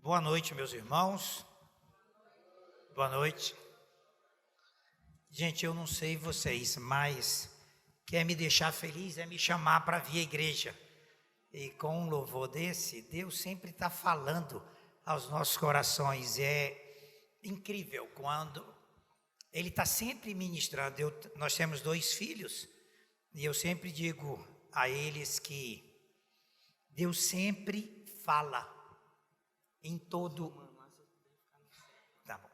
Boa noite, meus irmãos. Boa noite. Gente, eu não sei vocês, mas quer me deixar feliz é me chamar para vir à igreja. E com um louvor desse, Deus sempre está falando aos nossos corações. É incrível quando Ele está sempre ministrando. Nós temos 2 filhos e eu sempre digo a eles que Deus sempre fala em todo. Tá bom.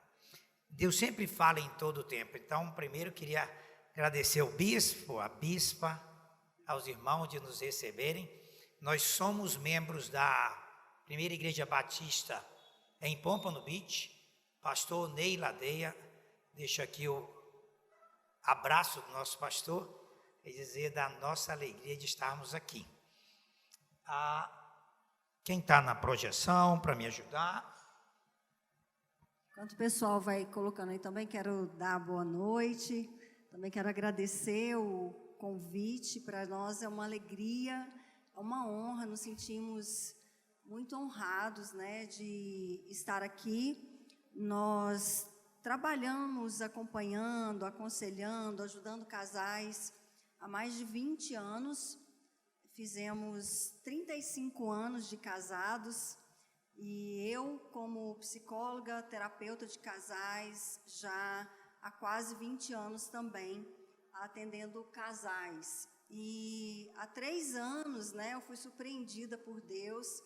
Deus sempre fala em todo o tempo. Então, primeiro eu queria agradecer ao bispo, à bispa, aos irmãos de nos receberem. Nós somos membros da Primeira Igreja Batista em Pompano Beach. Pastor Ney Ladeia, deixo aqui o abraço do nosso pastor e dizer da nossa alegria de estarmos aqui. Quem está na projeção para me ajudar? Enquanto o pessoal vai colocando aí, também quero dar boa noite, também quero agradecer o convite. Para nós é uma alegria, é uma honra, nos sentimos muito honrados, né, de estar aqui. Nós trabalhamos acompanhando, aconselhando, ajudando casais há mais de 20 anos. Fizemos 35 anos de casados e eu, como psicóloga, terapeuta de casais, já há quase 20 anos também atendendo casais. E há 3 anos, né, eu fui surpreendida por Deus,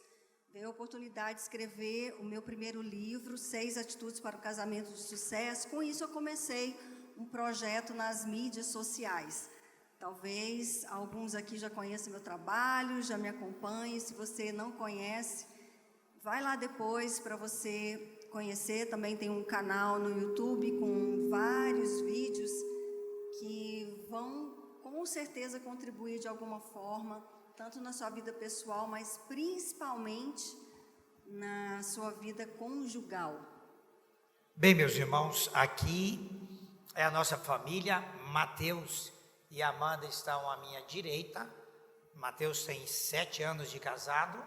veio a oportunidade de escrever o meu primeiro livro, 6 Atitudes para o Casamento de Sucesso. Com isso eu comecei um projeto nas mídias sociais. Talvez alguns aqui já conheçam meu trabalho, já me acompanhem. Se você não conhece, vai lá depois para você conhecer. Também tem um canal no YouTube com vários vídeos que vão com certeza contribuir de alguma forma, tanto na sua vida pessoal, mas principalmente na sua vida conjugal. Bem, meus irmãos, aqui é a nossa família. Mateus e Amanda estão à minha direita. Mateus tem 7 anos de casado.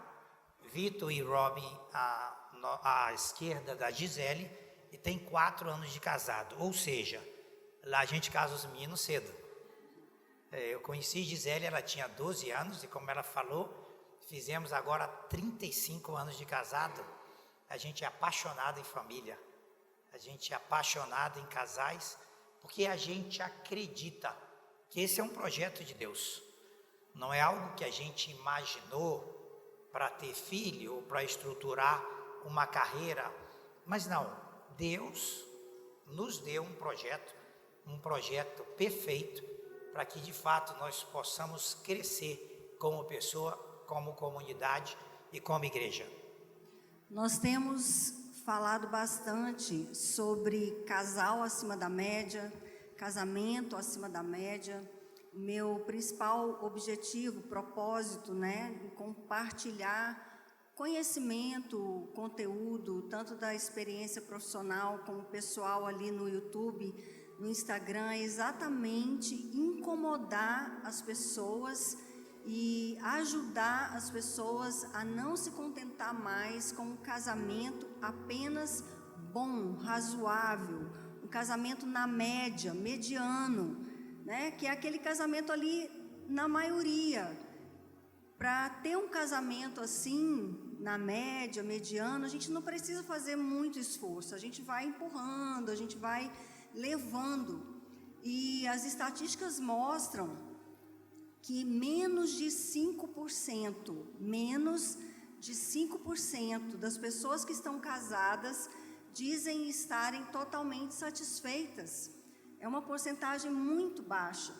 Vitor e Robin à esquerda da Gisele. E tem 4 anos de casado. Ou seja, lá a gente casa os meninos cedo. Eu conheci Gisele, ela tinha 12 anos. E como ela falou, fizemos agora 35 anos de casado. A gente é apaixonado em família. A gente é apaixonado em casais. Porque a gente acredita que esse é um projeto de Deus, não é algo que a gente imaginou para ter filho ou para estruturar uma carreira, mas não, Deus nos deu um projeto perfeito para que de fato nós possamos crescer como pessoa, como comunidade e como igreja. Nós temos falado bastante sobre casal acima da média, casamento acima da média. Meu principal objetivo, propósito, né, é compartilhar conhecimento, conteúdo, tanto da experiência profissional como pessoal ali no YouTube, no Instagram, é exatamente incomodar as pessoas e ajudar as pessoas a não se contentar mais com um casamento apenas bom, razoável, um casamento na média, mediano, né? Que é aquele casamento ali na maioria. Para ter um casamento assim, na média, mediano, a gente não precisa fazer muito esforço, a gente vai empurrando, a gente vai levando. E as estatísticas mostram que menos de 5% das pessoas que estão casadas dizem estarem totalmente satisfeitas. É uma porcentagem muito baixa.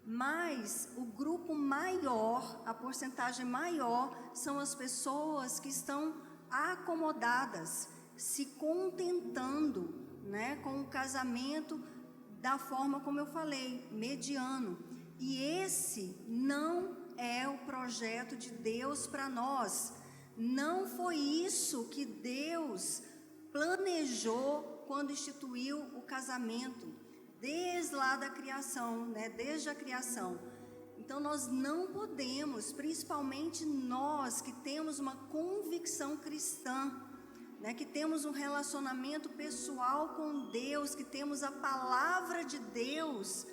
Mas o grupo maior, a porcentagem maior, são as pessoas que estão acomodadas, se contentando, né, com o casamento da forma como eu falei, mediano. E esse não é o projeto de Deus para nós. Não foi isso que Deus planejou quando instituiu o casamento, desde lá da criação, né? Desde a criação. Então nós não podemos, principalmente nós que temos uma convicção cristã, né, que temos um relacionamento pessoal com Deus, que temos a palavra de Deus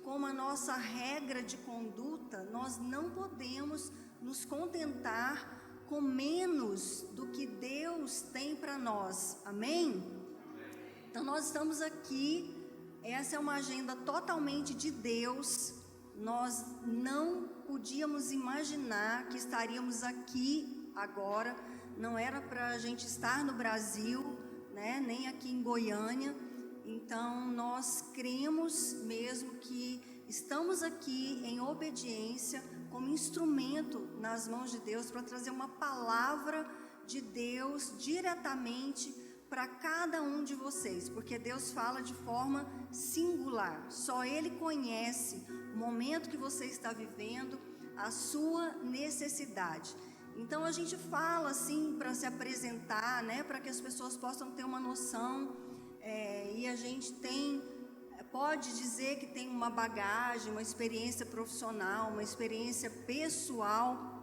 como a nossa regra de conduta, nós não podemos nos contentar com menos do que Deus tem para nós, amém? Então nós estamos aqui, essa é uma agenda totalmente de Deus, nós não podíamos imaginar que estaríamos aqui agora, não era para a gente estar no Brasil, né, nem aqui em Goiânia. Então nós cremos mesmo que estamos aqui em obediência, como instrumento nas mãos de Deus, para trazer uma palavra de Deus diretamente para cada um de vocês, porque Deus fala de forma singular, só Ele conhece o momento que você está vivendo, a sua necessidade. Então a gente fala assim para se apresentar, né, para que as pessoas possam ter uma noção, e a gente pode dizer que tem uma bagagem, uma experiência profissional, uma experiência pessoal,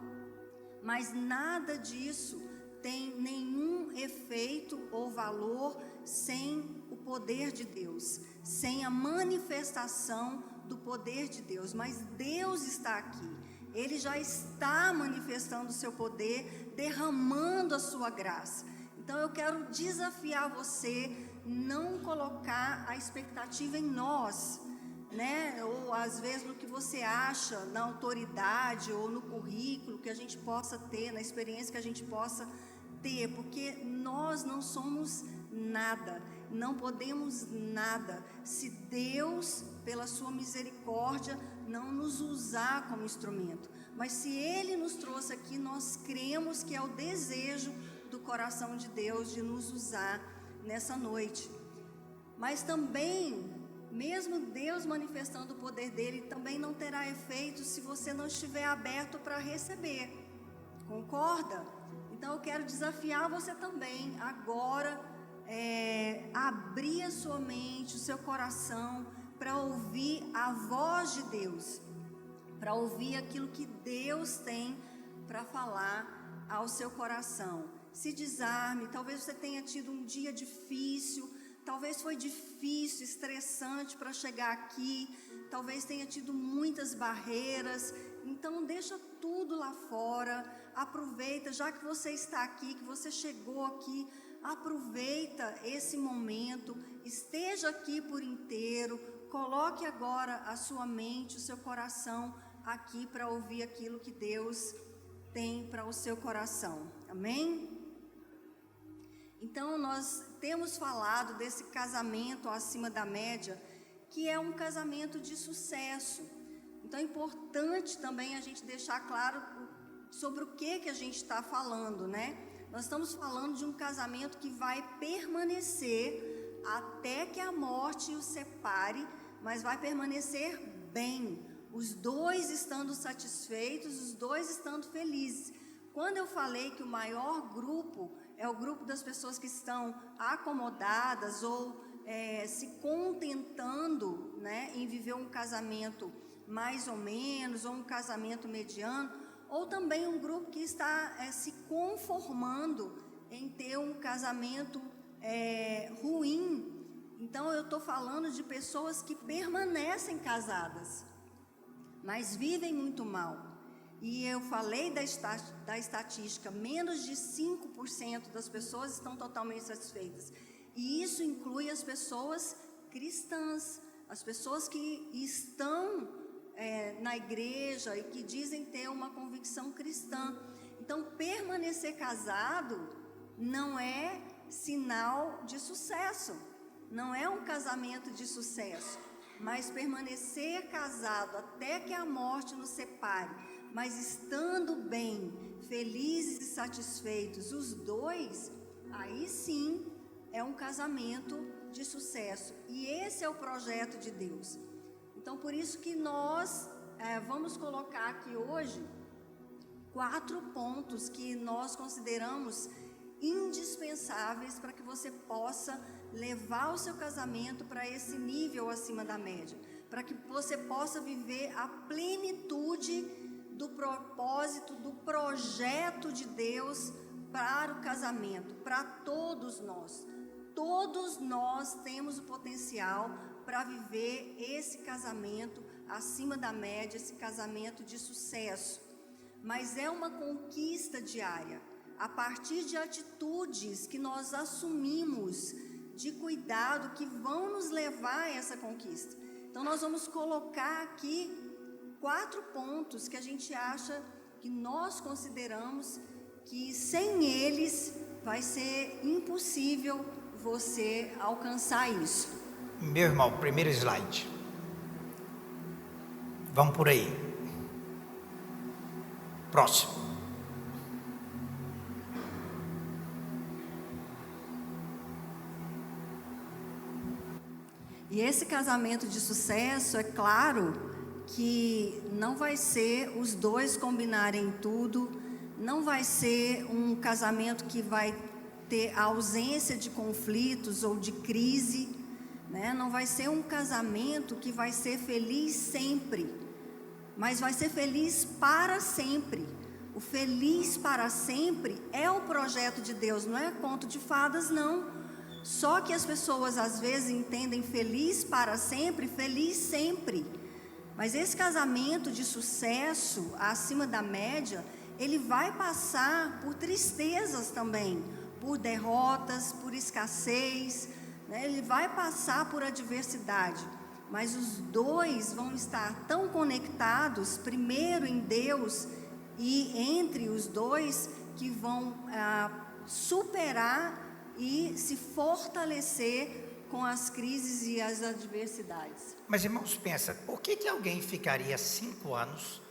mas nada disso tem nenhum efeito ou valor sem o poder de Deus, sem a manifestação do poder de Deus. Mas Deus está aqui, Ele já está manifestando o seu poder, derramando a sua graça. Então eu quero desafiar você, não colocar a expectativa em nós, né? Ou às vezes no que você acha, na autoridade ou no currículo que a gente possa ter, na experiência que a gente possa ter, porque nós não somos nada, não podemos nada, se Deus, pela sua misericórdia, não nos usar como instrumento. Mas se Ele nos trouxe aqui, nós cremos que é o desejo do coração de Deus de nos usar nessa noite. Mas também, mesmo Deus manifestando o poder dele, também não terá efeito se você não estiver aberto para receber. Concorda? Então eu quero desafiar você também agora, abrir a sua mente, o seu coração, para ouvir a voz de Deus, para ouvir aquilo que Deus tem para falar ao seu coração. Se desarme, talvez você tenha tido um dia difícil, talvez foi difícil, estressante para chegar aqui, talvez tenha tido muitas barreiras, então deixa tudo lá fora, aproveita, já que você está aqui, que você chegou aqui, aproveita esse momento, esteja aqui por inteiro, coloque agora a sua mente, o seu coração aqui para ouvir aquilo que Deus tem para o seu coração, amém? Então nós temos falado desse casamento acima da média, que é um casamento de sucesso. Então é importante também a gente deixar claro sobre o que a gente está falando, né? Nós estamos falando de um casamento que vai permanecer até que a morte os separe, mas vai permanecer bem, os dois estando satisfeitos, os dois estando felizes. Quando eu falei que o maior grupo é o grupo das pessoas que estão acomodadas ou se contentando, né, em viver um casamento mais ou menos, ou um casamento mediano, ou também um grupo que está se conformando em ter um casamento ruim. Então eu estou falando de pessoas que permanecem casadas, mas vivem muito mal. E eu falei da estatística, menos de 5% das pessoas estão totalmente satisfeitas. E isso inclui as pessoas cristãs, as pessoas que estão na igreja e que dizem ter uma convicção cristã. Então, permanecer casado não é sinal de sucesso, não é um casamento de sucesso, mas permanecer casado até que a morte nos separe, mas estando bem, felizes e satisfeitos, os dois, aí sim é um casamento de sucesso. E esse é o projeto de Deus. Então, por isso que nós vamos colocar aqui hoje 4 pontos que nós consideramos indispensáveis para que você possa levar o seu casamento para esse nível acima da média, para que você possa viver a plenitude do propósito, do projeto de Deus para o casamento, para todos nós. Todos nós temos o potencial para viver esse casamento acima da média, esse casamento de sucesso. Mas é uma conquista diária, a partir de atitudes que nós assumimos de cuidado que vão nos levar a essa conquista. Então nós vamos colocar aqui 4 pontos que a gente acha, que nós consideramos que sem eles vai ser impossível você alcançar isso. Meu irmão, primeiro slide. Vamos por aí. Próximo. E esse casamento de sucesso, é claro que não vai ser os dois combinarem tudo, não vai ser um casamento que vai ter a ausência de conflitos ou de crise, né? Não vai ser um casamento que vai ser feliz sempre, mas vai ser feliz para sempre. O feliz para sempre é o projeto de Deus, não é conto de fadas, não. Só que as pessoas às vezes entendem feliz para sempre, feliz sempre. Mas esse casamento de sucesso, acima da média, ele vai passar por tristezas também, por derrotas, por escassez, né? Ele vai passar por adversidade. Mas os dois vão estar tão conectados, primeiro em Deus e entre os dois, que vão superar e se fortalecer com as crises e as adversidades. Mas, irmãos, pensa, por que alguém ficaria 5 anos,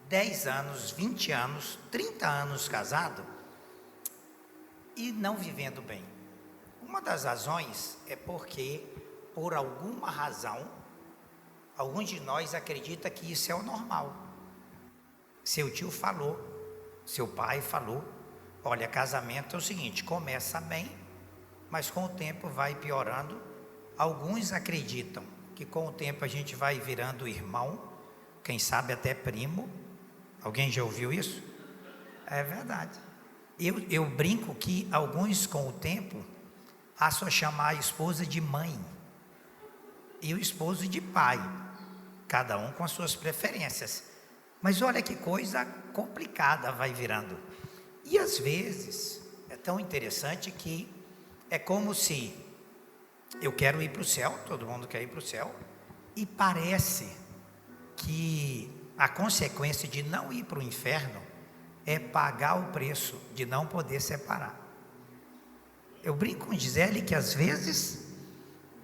10 anos, 20 anos, 30 anos casado e não vivendo bem? Uma das razões é porque, por alguma razão, alguns de nós acreditam que isso é o normal. Seu tio falou, seu pai falou, olha, casamento é o seguinte, começa bem, mas com o tempo vai piorando. Alguns acreditam que com o tempo a gente vai virando irmão, quem sabe até primo. Alguém já ouviu isso? É verdade. Eu brinco que alguns com o tempo passam a chamar a esposa de mãe e o esposo de pai, cada um com as suas preferências. Mas olha que coisa complicada vai virando. E às vezes é tão interessante que é como se eu quero ir para o céu, todo mundo quer ir para o céu, e parece que a consequência de não ir para o inferno é pagar o preço de não poder separar. Eu brinco com Gisele que às vezes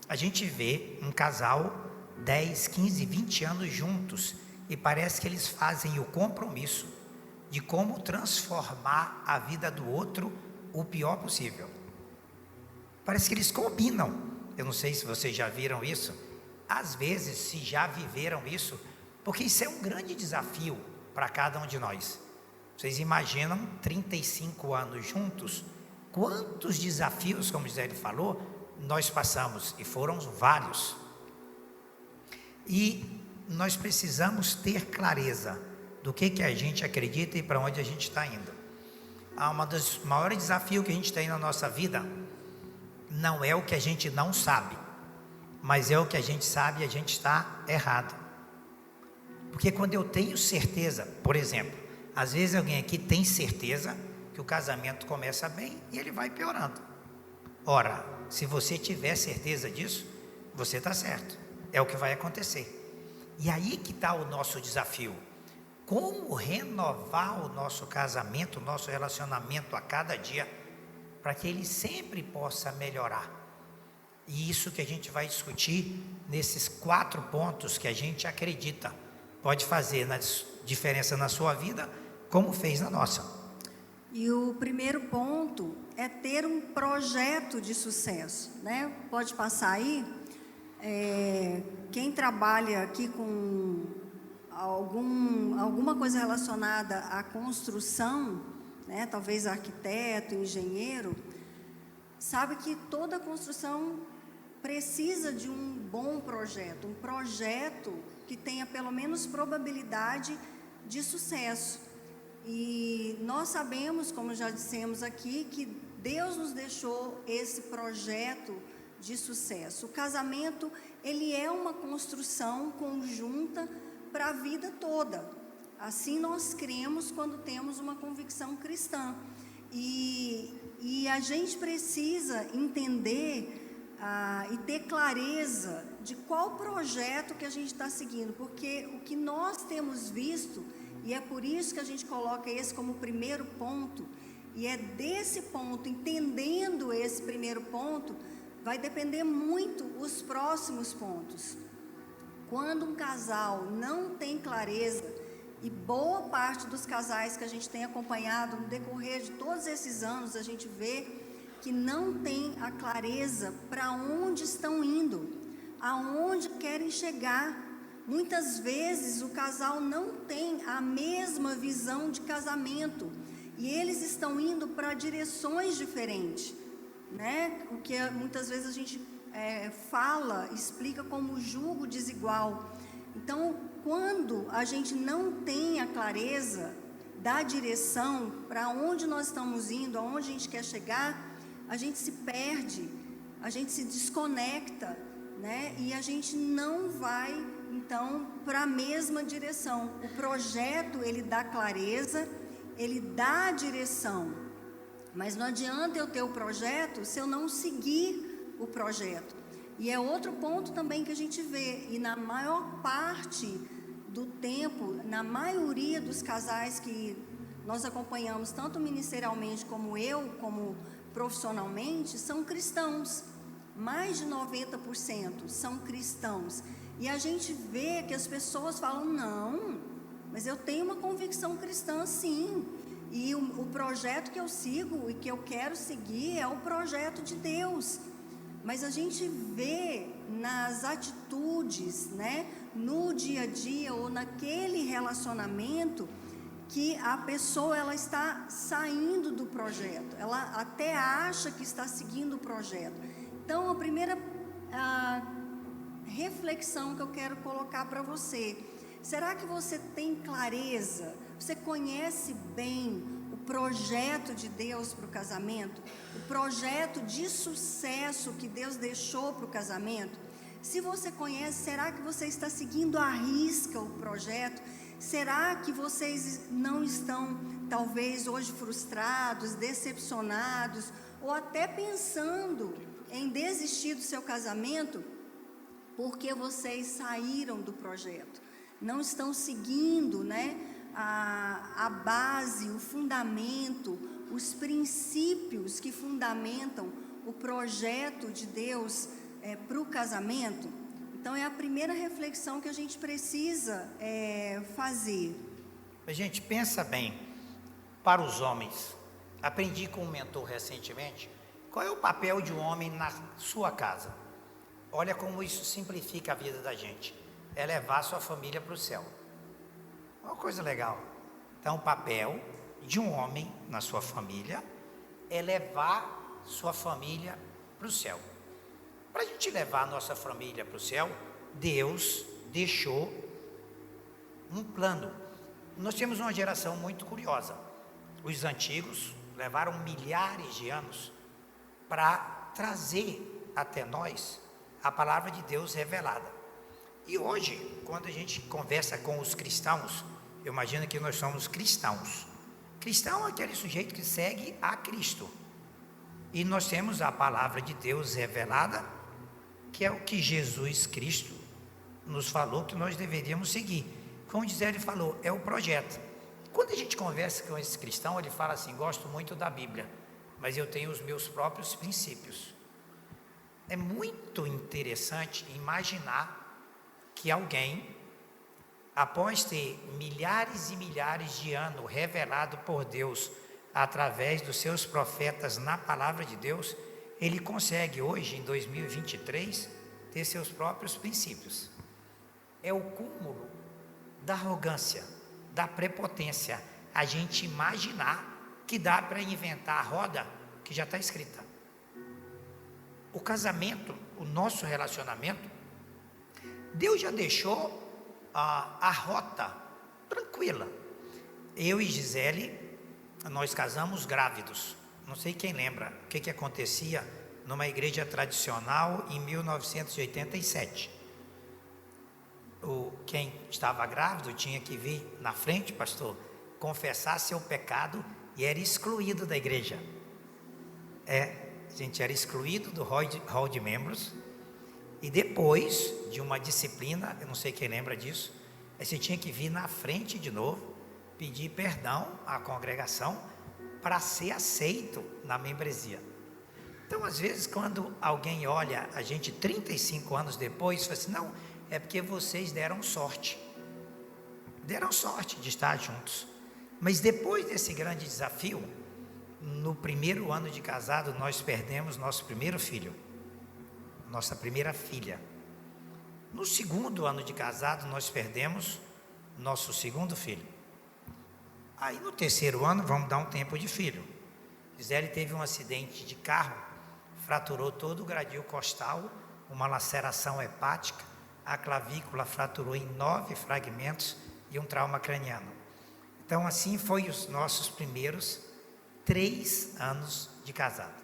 a gente vê um casal 10, 15, 20 anos juntos e parece que eles fazem o compromisso de como transformar a vida do outro o pior possível. Parece que eles combinam. Eu não sei se vocês já viram isso. Às vezes, se já viveram isso, porque isso é um grande desafio para cada um de nós. Vocês imaginam 35 anos juntos? Quantos desafios, como Gisele falou, nós passamos, e foram vários. E nós precisamos ter clareza do que a gente acredita e para onde a gente está indo. Um dos maiores desafios que a gente tem na nossa vida não é o que a gente não sabe, mas é o que a gente sabe e a gente está errado. Porque quando eu tenho certeza, por exemplo, às vezes alguém aqui tem certeza que o casamento começa bem e ele vai piorando. Ora, se você tiver certeza disso, você está certo, é o que vai acontecer. E aí que está o nosso desafio. Como renovar o nosso casamento, o nosso relacionamento a cada dia, para que ele sempre possa melhorar. E isso que a gente vai discutir nesses 4 pontos que a gente acredita pode fazer diferença na sua vida, como fez na nossa. E o primeiro ponto é ter um projeto de sucesso, né? Pode passar aí. Quem trabalha aqui com alguma coisa relacionada à construção, né? Talvez arquiteto, engenheiro, sabe que toda construção precisa de um bom projeto, um projeto que tenha pelo menos probabilidade de sucesso. E nós sabemos, como já dissemos aqui, que Deus nos deixou esse projeto de sucesso. O casamento, ele é uma construção conjunta para a vida toda. Assim nós cremos quando temos uma convicção cristã. E a gente precisa entender e ter clareza de qual projeto que a gente está seguindo, porque o que nós temos visto, e é por isso que a gente coloca esse como primeiro ponto, e é desse ponto, entendendo esse primeiro ponto, vai depender muito os próximos pontos. Quando um casal não tem clareza, e boa parte dos casais que a gente tem acompanhado no decorrer de todos esses anos, a gente vê que não tem a clareza para onde estão indo, aonde querem chegar. Muitas vezes o casal não tem a mesma visão de casamento e eles estão indo para direções diferentes, né? O que muitas vezes a gente explica como jugo desigual. Então, quando a gente não tem a clareza da direção para onde nós estamos indo, aonde a gente quer chegar, a gente se perde, a gente se desconecta, né? E a gente não vai, então, para a mesma direção. O projeto, ele dá clareza, ele dá direção, mas não adianta eu ter o projeto se eu não seguir o projeto. E é outro ponto também que a gente vê, e na maior parte do tempo, na maioria dos casais que nós acompanhamos, tanto ministerialmente como eu, como profissionalmente, são cristãos. Mais de 90% são cristãos. E a gente vê que as pessoas falam, não, mas eu tenho uma convicção cristã sim. E o projeto que eu sigo e que eu quero seguir é o projeto de Deus. Mas a gente vê nas atitudes, né, no dia a dia ou naquele relacionamento, que a pessoa ela está saindo do projeto, ela até acha que está seguindo o projeto. Então, a primeira reflexão que eu quero colocar para você, será que você tem clareza, você conhece bem o projeto de Deus para o casamento, o projeto de sucesso que Deus deixou para o casamento? Se você conhece, será que você está seguindo à risca o projeto? Será que vocês não estão, talvez, hoje frustrados, decepcionados, ou até pensando em desistir do seu casamento, porque vocês saíram do projeto? Não estão seguindo, né, a base, o fundamento, os princípios que fundamentam o projeto de Deus para o casamento? Então, é a primeira reflexão que a gente precisa fazer. A gente pensa bem, para os homens, aprendi com um mentor recentemente, qual é o papel de um homem na sua casa? Olha como isso simplifica a vida da gente, é levar sua família para o céu. Uma coisa legal. Então, o papel de um homem na sua família é levar sua família para o céu. Para a gente levar a nossa família para o céu, Deus deixou um plano. Nós temos uma geração muito curiosa. Os antigos levaram milhares de anos para trazer até nós a palavra de Deus revelada. E hoje, quando a gente conversa com os cristãos, eu imagino que nós somos cristãos. Cristão é aquele sujeito que segue a Cristo. E nós temos a palavra de Deus revelada, que é o que Jesus Cristo nos falou que nós deveríamos seguir. Como Gisele falou, é o projeto. Quando a gente conversa com esse cristão, ele fala assim, gosto muito da Bíblia, mas eu tenho os meus próprios princípios. É muito interessante imaginar que alguém, após ter milhares e milhares de anos revelado por Deus, através dos seus profetas na palavra de Deus, ele consegue hoje, em 2023, ter seus próprios princípios. É o cúmulo da arrogância, da prepotência, a gente imaginar que dá para inventar a roda que já está escrita. O casamento, o nosso relacionamento, Deus já deixou a rota tranquila. eu e Gisele, nós casamos grávidos. Não sei quem lembra o que acontecia numa igreja tradicional em 1987. Quem estava grávido tinha que vir na frente, pastor, confessar seu pecado e era excluído da igreja. A gente era excluído do hall de membros. E depois de uma disciplina, eu não sei quem lembra disso, você tinha que vir na frente de novo, pedir perdão à congregação para ser aceito na membresia. Então, às vezes, quando alguém olha a gente 35 anos depois, fala assim, não, é porque vocês deram sorte de estar juntos. Mas depois desse grande desafio, no primeiro ano de casado, nós perdemos nosso primeiro filho, nossa primeira filha. No segundo ano de casado, nós perdemos nosso segundo filho. Aí no terceiro ano, vamos dar um tempo de filho. Gisele teve um acidente de carro, fraturou todo o gradil costal, uma laceração hepática, a clavícula fraturou em 9 fragmentos e um trauma craniano. Então assim foi os nossos primeiros 3 anos de casado.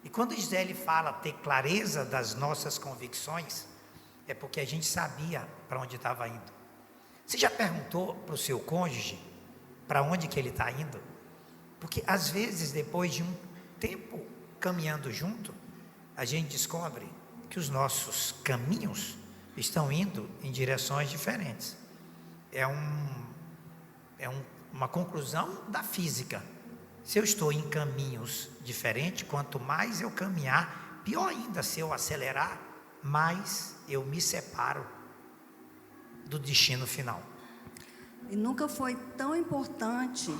E quando Gisele fala ter clareza das nossas convicções, é porque a gente sabia para onde estava indo. Você já perguntou para o seu cônjuge para onde que ele está indo? Porque às vezes, depois de um tempo caminhando junto, a gente descobre que os nossos caminhos estão indo em direções diferentes. Uma conclusão da física. Se eu estou em caminhos diferentes, quanto mais eu caminhar, pior ainda, se eu acelerar, mais eu me separo do destino final. E nunca foi tão importante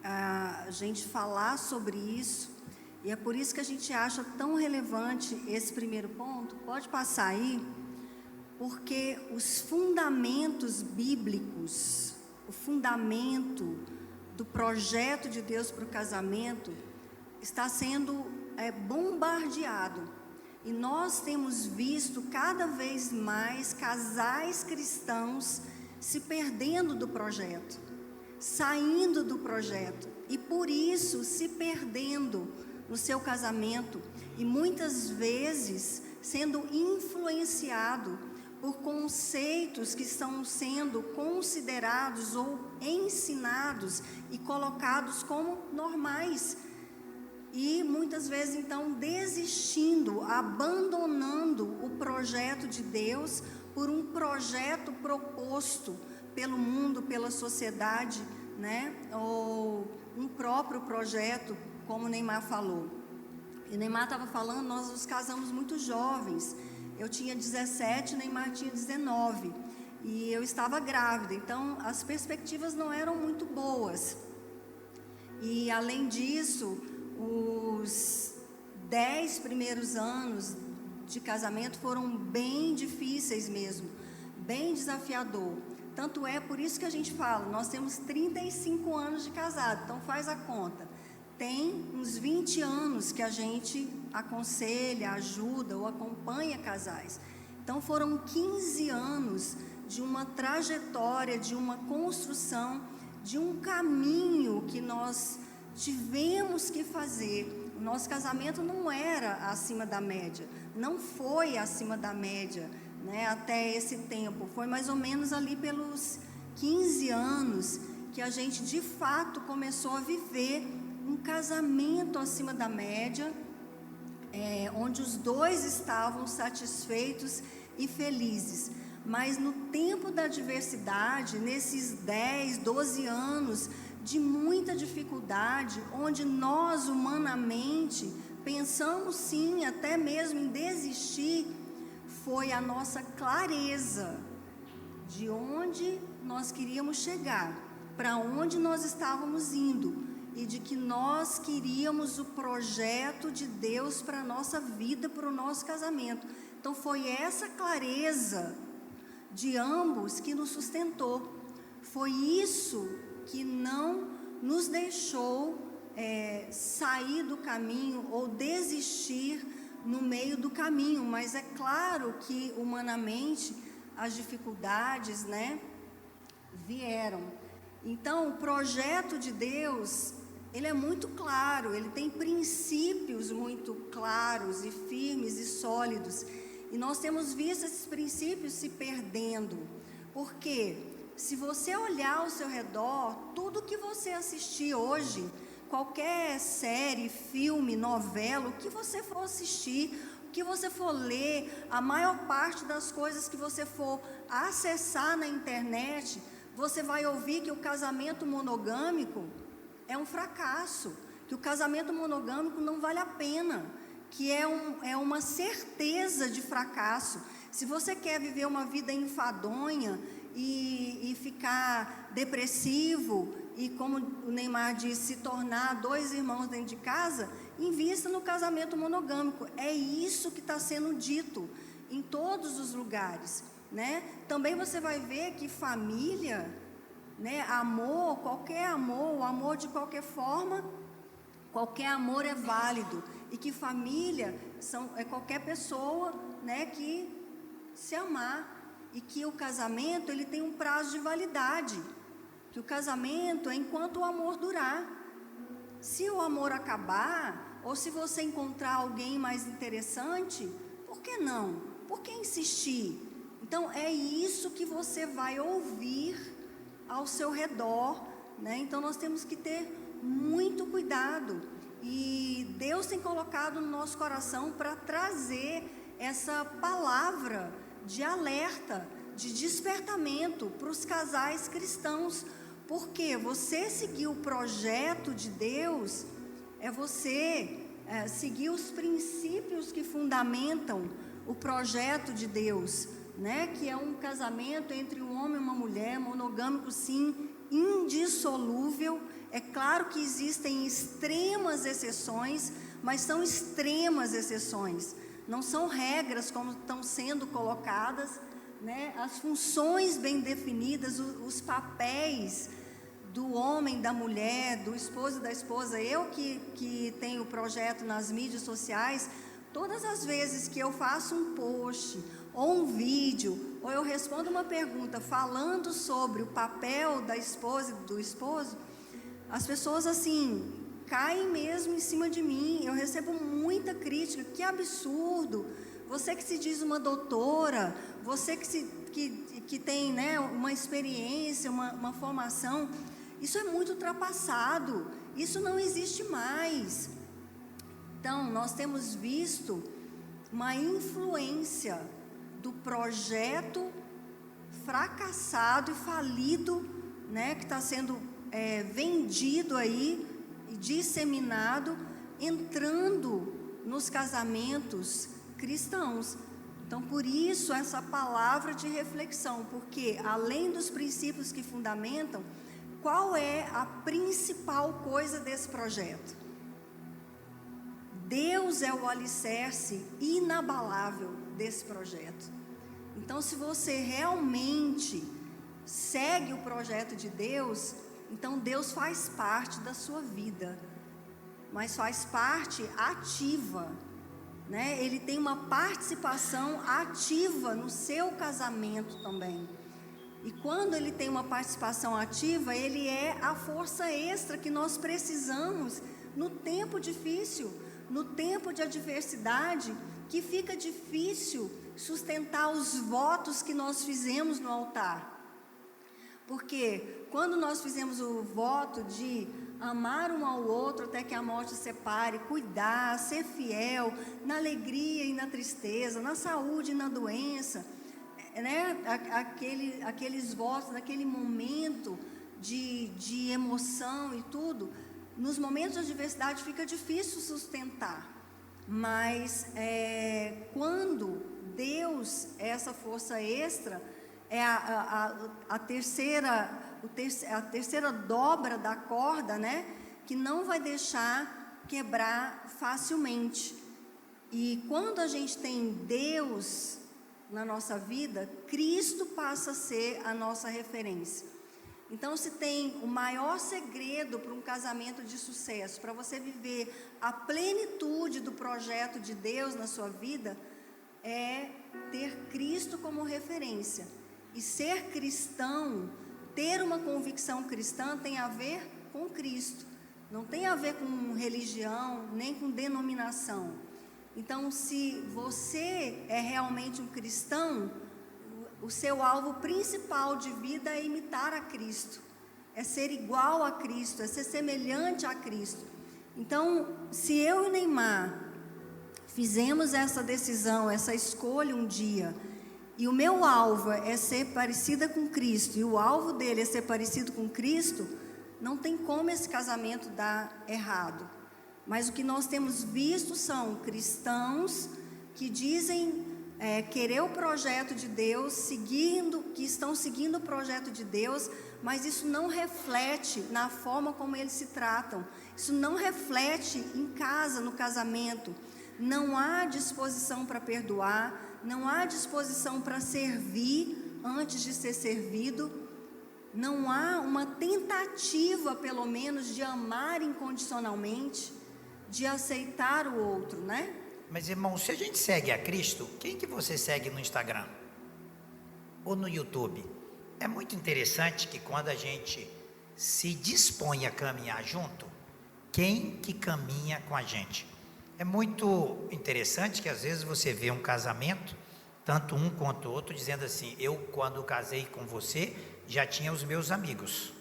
a gente falar sobre isso, e é por isso que a gente acha tão relevante esse primeiro ponto. Pode passar aí, porque os fundamentos bíblicos, o fundamento do projeto de Deus para o casamento está sendo bombardeado. E nós temos visto cada vez mais casais cristãos se perdendo do projeto, saindo do projeto, e por isso se perdendo no seu casamento, e muitas vezes sendo influenciado por conceitos que estão sendo considerados ou ensinados e colocados como normais. E muitas vezes então desistindo, abandonando o projeto de Deus por um projeto proposto pelo mundo, pela sociedade, né? Ou um próprio projeto, como o Neymar falou. E o Neymar estava falando, nós nos casamos muito jovens. Eu tinha 17, o Neymar tinha 19. E eu estava grávida, então as perspectivas não eram muito boas. E além disso, os 10 primeiros anos de casamento foram bem difíceis mesmo, bem desafiador. Tanto é por isso que a gente fala, nós temos 35 anos de casado, então faz a conta. Tem uns 20 anos que a gente aconselha, ajuda ou acompanha casais. Então foram 15 anos de uma trajetória, de uma construção, de um caminho que nós tivemos que fazer. O nosso casamento não era acima da média, não foi acima da média, né, até esse tempo. Foi mais ou menos ali pelos 15 anos que a gente de fato começou a viver um casamento acima da média, onde os dois estavam satisfeitos e felizes. Mas no tempo da adversidade, nesses 10, 12 anos de muita dificuldade, onde nós humanamente pensamos sim, até mesmo em desistir, foi a nossa clareza de onde nós queríamos chegar, para onde nós estávamos indo, e de que nós queríamos o projeto de Deus para a nossa vida, para o nosso casamento. Então foi essa clareza de ambos que nos sustentou. Foi isso que não nos deixou sair do caminho ou desistir no meio do caminho. Mas é claro que humanamente as dificuldades, né, vieram. Então, o projeto de Deus, ele é muito claro, ele tem princípios muito claros e firmes e sólidos. E nós temos visto esses princípios se perdendo. Porque se você olhar ao seu redor, tudo que você assistir hoje, qualquer série, filme, novela, o que você for assistir, o que você for ler, a maior parte das coisas que você for acessar na internet, você vai ouvir que o casamento monogâmico é um fracasso, que o casamento monogâmico não vale a pena, que é uma certeza de fracasso. Se você quer viver uma vida enfadonha e ficar depressivo, e como o Neymar disse, se tornar 2 irmãos dentro de casa, invista no casamento monogâmico. É isso que está sendo dito em todos os lugares, né? Também você vai ver que família, né, amor, qualquer amor, o amor de qualquer forma, qualquer amor é válido, e que família é qualquer pessoa, né, que se amar, e que o casamento ele tem um prazo de validade, que o casamento é enquanto o amor durar. Se o amor acabar, ou se você encontrar alguém mais interessante, por que não? Por que insistir? Então é isso que você vai ouvir ao seu redor, né? Então nós temos que ter muito cuidado, e Deus tem colocado no nosso coração para trazer essa palavra de alerta, de despertamento para os casais cristãos, porque você seguir o projeto de Deus é você seguir os princípios que fundamentam o projeto de Deus, né? Que é um casamento entre um homem e uma mulher, monogâmico sim, indissolúvel. É claro que existem extremas exceções, mas são extremas exceções, não são regras como estão sendo colocadas, né? As funções bem definidas, os papéis do homem, da mulher, do esposo e da esposa. Eu que tenho projeto nas mídias sociais, todas as vezes que eu faço um post ou um vídeo, ou eu respondo uma pergunta falando sobre o papel da esposa e do esposo, as pessoas assim caem mesmo em cima de mim. Eu recebo muita crítica. Que absurdo! Você que se diz uma doutora, você que tem, né, uma experiência, uma formação, isso é muito ultrapassado, isso não existe mais. Então, nós temos visto uma influência do projeto fracassado e falido, né, que está sendo vendido aí e disseminado, entrando nos casamentos cristãos. Então, por isso, essa palavra de reflexão, porque além dos princípios que fundamentam, qual é a principal coisa desse projeto? Deus é o alicerce inabalável desse projeto. Então, se você realmente segue o projeto de Deus, então Deus faz parte da sua vida, mas faz parte ativa, né? Ele tem uma participação ativa no seu casamento também. E quando ele tem uma participação ativa, ele é a força extra que nós precisamos no tempo difícil, no tempo de adversidade, que fica difícil sustentar os votos que nós fizemos no altar. Porque quando nós fizemos o voto de amar um ao outro até que a morte separe, cuidar, ser fiel, na alegria e na tristeza, na saúde e na doença, né? Aqueles votos, naquele momento de emoção e tudo, nos momentos de adversidade fica difícil sustentar. Mas quando Deus é essa força extra, é a terceira dobra da corda, né? Que não vai deixar quebrar facilmente. E quando a gente tem Deus na nossa vida, Cristo passa a ser a nossa referência. Então, se tem o maior segredo para um casamento de sucesso, para você viver a plenitude do projeto de Deus na sua vida, é ter Cristo como referência. E ser cristão ter uma convicção cristã tem a ver com Cristo. Não tem a ver com religião, nem com denominação. Então, se você é realmente um cristão, o seu alvo principal de vida é imitar a Cristo, é ser igual a Cristo, é ser semelhante a Cristo. Então, se eu e Neymar fizemos essa decisão, essa escolha um dia, e o meu alvo é ser parecida com Cristo, e o alvo dele é ser parecido com Cristo, não tem como esse casamento dar errado. Mas o que nós temos visto são cristãos que dizem querer o projeto de Deus, que estão seguindo o projeto de Deus, mas isso não reflete na forma como eles se tratam. Isso não reflete em casa, no casamento. Não há disposição para perdoar, não há disposição para servir antes de ser servido. Não há uma tentativa, pelo menos, de amar incondicionalmente, de aceitar o outro, né? Mas, irmão, se a gente segue a Cristo, quem que você segue no Instagram? Ou no YouTube? É muito interessante que quando a gente se dispõe a caminhar junto, quem que caminha com a gente? É muito interessante que às vezes você vê um casamento, tanto um quanto o outro, dizendo assim, eu quando casei com você, já tinha os meus amigos,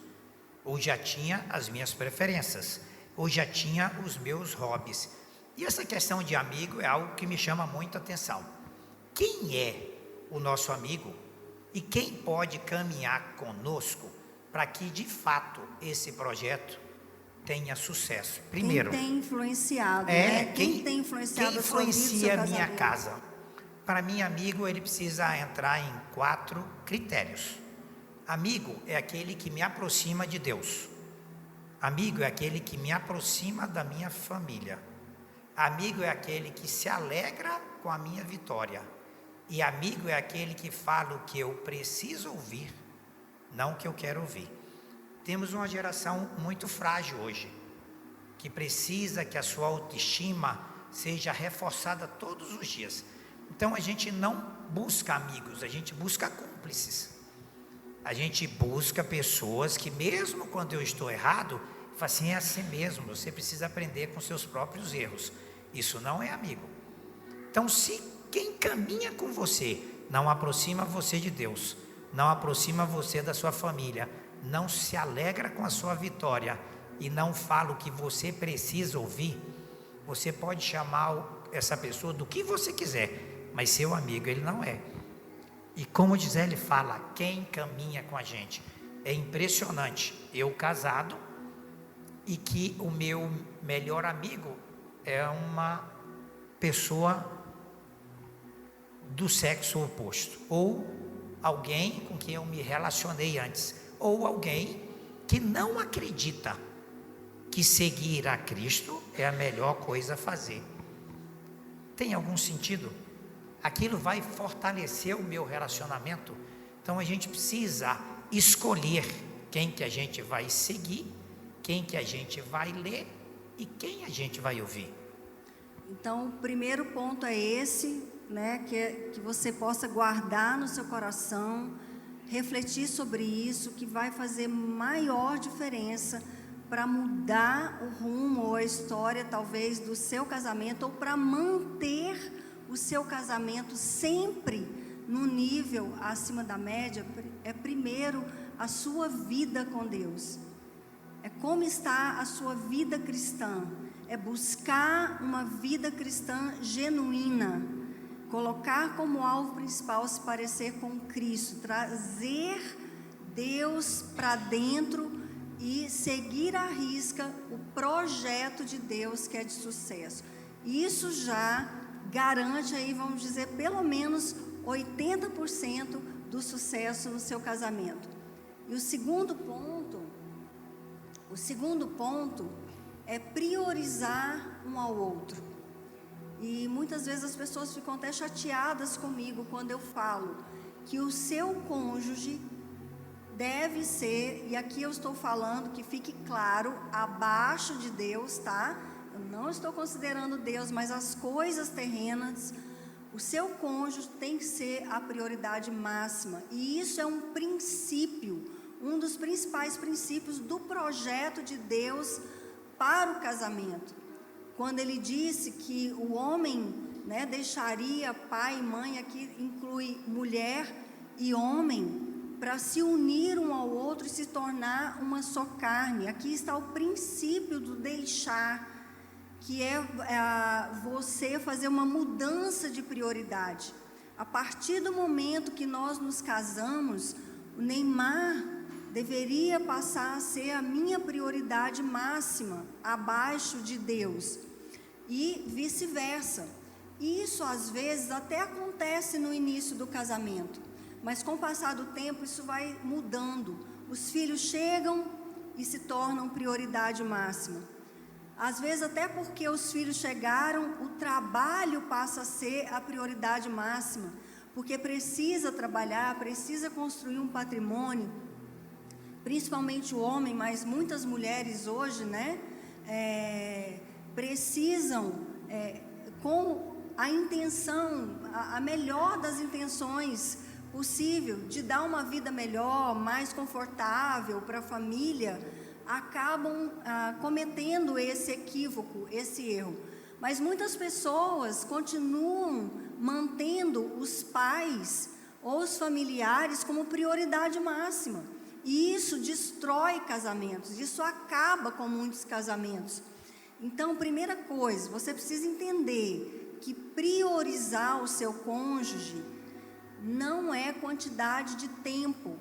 ou já tinha as minhas preferências, ou já tinha os meus hobbies. E essa questão de amigo é algo que me chama muita atenção. Quem é o nosso amigo e quem pode caminhar conosco para que de fato esse projeto tenha sucesso? Primeiro, quem tem influenciado, quem tem influenciado quem a sua vida, influencia seu a minha casamento? casa? Para mim, amigo, ele precisa entrar em 4 critérios. Amigo é aquele que me aproxima de Deus. Amigo é aquele que me aproxima da minha família. Amigo é aquele que se alegra com a minha vitória. E amigo é aquele que fala o que eu preciso ouvir, não o que eu quero ouvir. Temos uma geração muito frágil hoje, que precisa que a sua autoestima seja reforçada todos os dias. Então a gente não busca amigos, a gente busca cúmplices. A gente busca pessoas que mesmo quando eu estou errado, fala assim, é assim mesmo, você precisa aprender com seus próprios erros. Isso não é amigo. Então, se quem caminha com você não aproxima você de Deus, não aproxima você da sua família, não se alegra com a sua vitória e não fala o que você precisa ouvir, você pode chamar essa pessoa do que você quiser, mas seu amigo ele não é. E como Gisele fala, quem caminha com a gente? É impressionante, eu casado, e que o meu melhor amigo é uma pessoa do sexo oposto, ou alguém com quem eu me relacionei antes, ou alguém que não acredita que seguir a Cristo é a melhor coisa a fazer. Tem algum sentido? Aquilo vai fortalecer o meu relacionamento. Então a gente precisa escolher quem que a gente vai seguir, quem que a gente vai ler e quem a gente vai ouvir. Então, o primeiro ponto é esse, né, que você possa guardar no seu coração, refletir sobre isso, que vai fazer maior diferença para mudar o rumo ou a história, talvez, do seu casamento, ou para manter o seu casamento sempre no nível acima da média. É primeiro a sua vida com Deus. É como está a sua vida cristã. É buscar uma vida cristã genuína. Colocar como alvo principal se parecer com Cristo. Trazer Deus para dentro e seguir à risca o projeto de Deus que é de sucesso. Isso já garante aí, vamos dizer, pelo menos 80% do sucesso no seu casamento. E o segundo ponto é priorizar um ao outro. E muitas vezes as pessoas ficam até chateadas comigo quando eu falo que o seu cônjuge deve ser, e aqui eu estou falando, que fique claro, abaixo de Deus, tá? Eu não estou considerando Deus, mas as coisas terrenas. O seu cônjuge tem que ser a prioridade máxima. E isso é um princípio, um dos principais princípios do projeto de Deus para o casamento. Quando ele disse que o homem, né, deixaria pai e mãe, aqui inclui mulher e homem, para se unir um ao outro e se tornar uma só carne. Aqui está o princípio do deixar, que é você fazer uma mudança de prioridade. A partir do momento que nós nos casamos, o Neymar deveria passar a ser a minha prioridade máxima, abaixo de Deus, e vice-versa. Isso às vezes até acontece no início do casamento, mas com o passar do tempo isso vai mudando. Os filhos chegam e se tornam prioridade máxima. Às vezes até porque os filhos chegaram, o trabalho passa a ser a prioridade máxima, porque precisa trabalhar, precisa construir um patrimônio, principalmente o homem, mas muitas mulheres hoje, né, precisam, com a intenção, a melhor das intenções possível, de dar uma vida melhor, mais confortável para a família, acabam cometendo esse equívoco, esse erro. Mas muitas pessoas continuam mantendo os pais ou os familiares como prioridade máxima. E isso destrói casamentos, isso acaba com muitos casamentos. Então, primeira coisa, você precisa entender que priorizar o seu cônjuge não é quantidade de tempo,